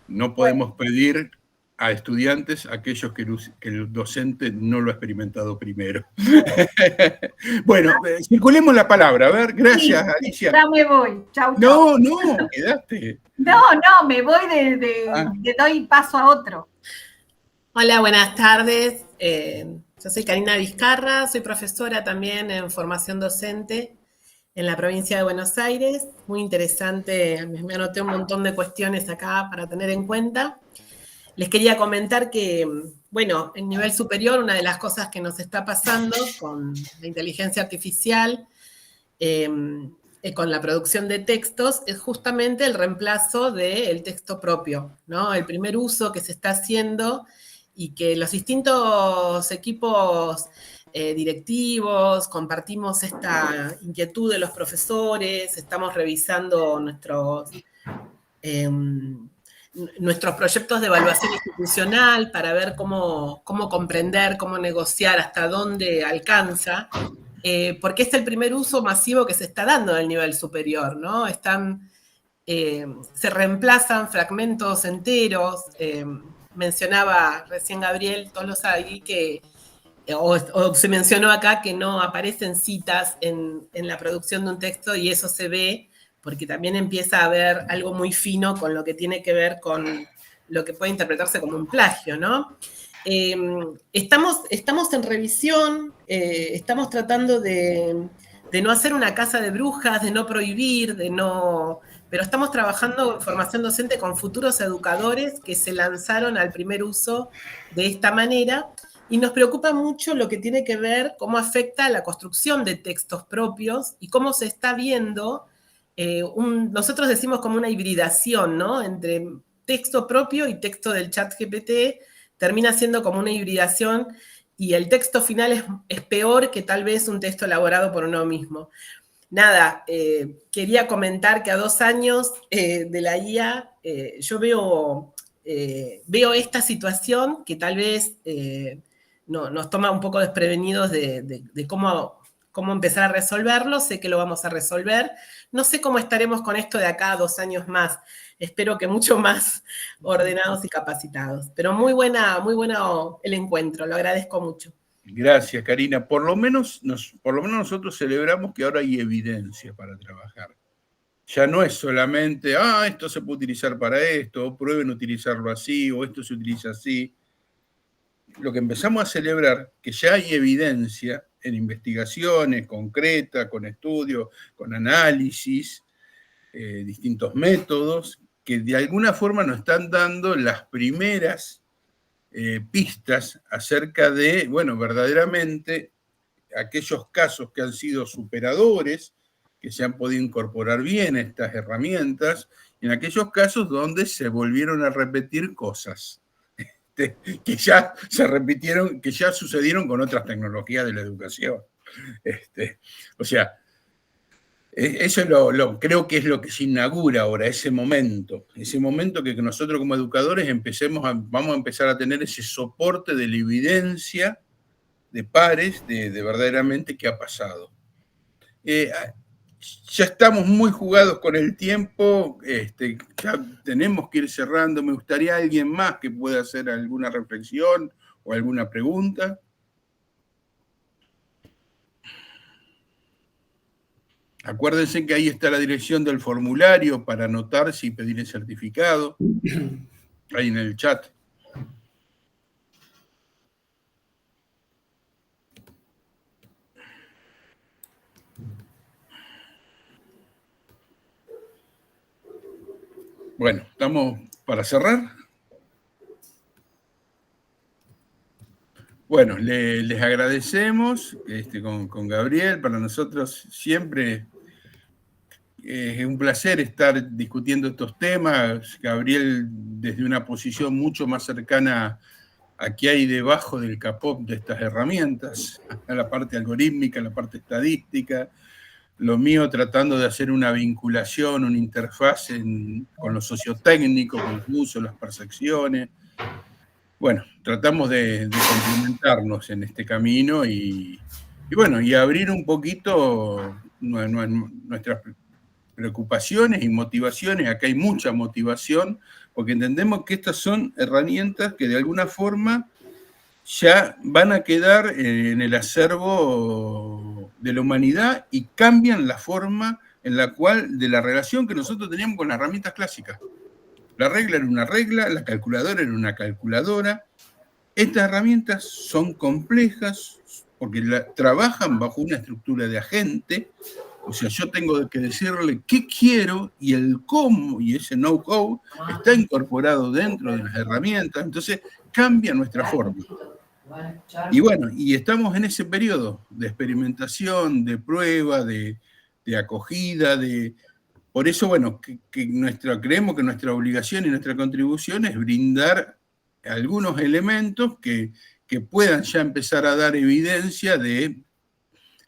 No podemos pedir a estudiantes aquellos que el docente no lo ha experimentado primero. Bueno, circulemos la palabra. A ver, gracias, Sí, Alicia. ya me voy. Chau, No, chau. no, quedaste. No, me voy de doy paso a otro. Hola, buenas tardes. Yo soy Karina Vizcarra, soy profesora también en formación docente en la provincia de Buenos Aires. Muy interesante, me anoté un montón de cuestiones acá para tener en cuenta. Les quería comentar que, bueno, en nivel superior, una de las cosas que nos está pasando con la inteligencia artificial, con la producción de textos, es justamente el reemplazo del texto propio, ¿no? El primer uso que se está haciendo y que los distintos equipos directivos compartimos esta inquietud de los profesores, estamos revisando nuestros proyectos de evaluación institucional para ver cómo comprender, cómo negociar, hasta dónde alcanza, porque es el primer uso masivo que se está dando del nivel superior, ¿no? Se reemplazan fragmentos enteros, mencionaba recién Gabriel Tolosay o se mencionó acá que no aparecen citas en la producción de un texto, y eso se ve porque también empieza a haber algo muy fino con lo que tiene que ver con lo que puede interpretarse como un plagio, ¿no? Estamos en revisión, estamos tratando de no hacer una casa de brujas, de no prohibir, pero estamos trabajando en formación docente con futuros educadores que se lanzaron al primer uso de esta manera, y nos preocupa mucho lo que tiene que ver cómo afecta la construcción de textos propios y cómo se está viendo, nosotros decimos como una hibridación, ¿no? Entre texto propio y texto del ChatGPT, termina siendo como una hibridación, y el texto final es peor que tal vez un texto elaborado por uno mismo. Nada, quería comentar que a 2 años de la IA, yo veo esta situación que tal vez nos toma un poco desprevenidos de cómo empezar a resolverlo. Sé que lo vamos a resolver. No sé cómo estaremos con esto de acá a 2 años más. Espero que mucho más ordenados y capacitados. Pero muy bueno el encuentro, lo agradezco mucho. Gracias, Karina. Por lo menos nosotros celebramos que ahora hay evidencia para trabajar. Ya no es solamente, esto se puede utilizar para esto, o prueben utilizarlo así, o esto se utiliza así. Lo que empezamos a celebrar, que ya hay evidencia en investigaciones concretas, con estudios, con análisis, distintos métodos, que de alguna forma nos están dando las primeras pistas acerca de, bueno, verdaderamente aquellos casos que han sido superadores, que se han podido incorporar bien a estas herramientas, y en aquellos casos donde se volvieron a repetir cosas que ya se repitieron, que ya sucedieron con otras tecnologías de la educación. O sea, eso creo que es lo que se inaugura ahora, ese momento que nosotros como educadores vamos a empezar a tener ese soporte de la evidencia de pares de verdaderamente qué ha pasado. Ya estamos muy jugados con el tiempo, ya tenemos que ir cerrando. Me gustaría alguien más que pueda hacer alguna reflexión o alguna pregunta. Acuérdense que ahí está la dirección del formulario para anotarse y pedir el certificado, ahí en el chat. Bueno, ¿estamos para cerrar? Bueno, les agradecemos con Gabriel. Para nosotros siempre es un placer estar discutiendo estos temas. Gabriel, desde una posición mucho más cercana a qué hay debajo del capó de estas herramientas, a la parte algorítmica, a la parte estadística, lo mío tratando de hacer una vinculación, una interfaz con lo sociotécnico, con el uso, las percepciones. Bueno, tratamos de complementarnos en este camino y bueno, y abrir un poquito nuestras preocupaciones y motivaciones. Acá hay mucha motivación, porque entendemos que estas son herramientas que de alguna forma ya van a quedar en el acervo de la humanidad y cambian la forma en la cual, de la relación que nosotros teníamos con las herramientas clásicas. La regla era una regla, la calculadora era una calculadora. Estas herramientas son complejas porque trabajan bajo una estructura de agente. O sea, yo tengo que decirle qué quiero y el cómo, y ese know-how está incorporado dentro de las herramientas. Entonces, cambia nuestra forma. Y bueno, y estamos en ese periodo de experimentación, de prueba, de acogida, por eso, bueno, creemos que nuestra obligación y nuestra contribución es brindar algunos elementos que puedan ya empezar a dar evidencia de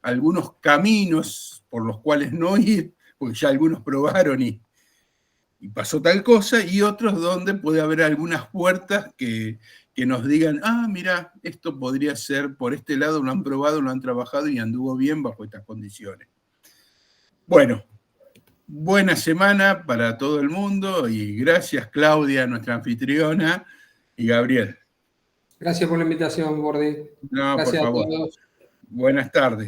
algunos caminos por los cuales no ir, porque ya algunos probaron y pasó tal cosa, y otros donde puede haber algunas puertas que nos digan, mira, esto podría ser, por este lado lo han probado, lo han trabajado y anduvo bien bajo estas condiciones. Bueno, buena semana para todo el mundo y gracias Claudia, nuestra anfitriona, y Gabriel. Gracias por la invitación, Bordi. No, gracias por favor. A todos. Buenas tardes.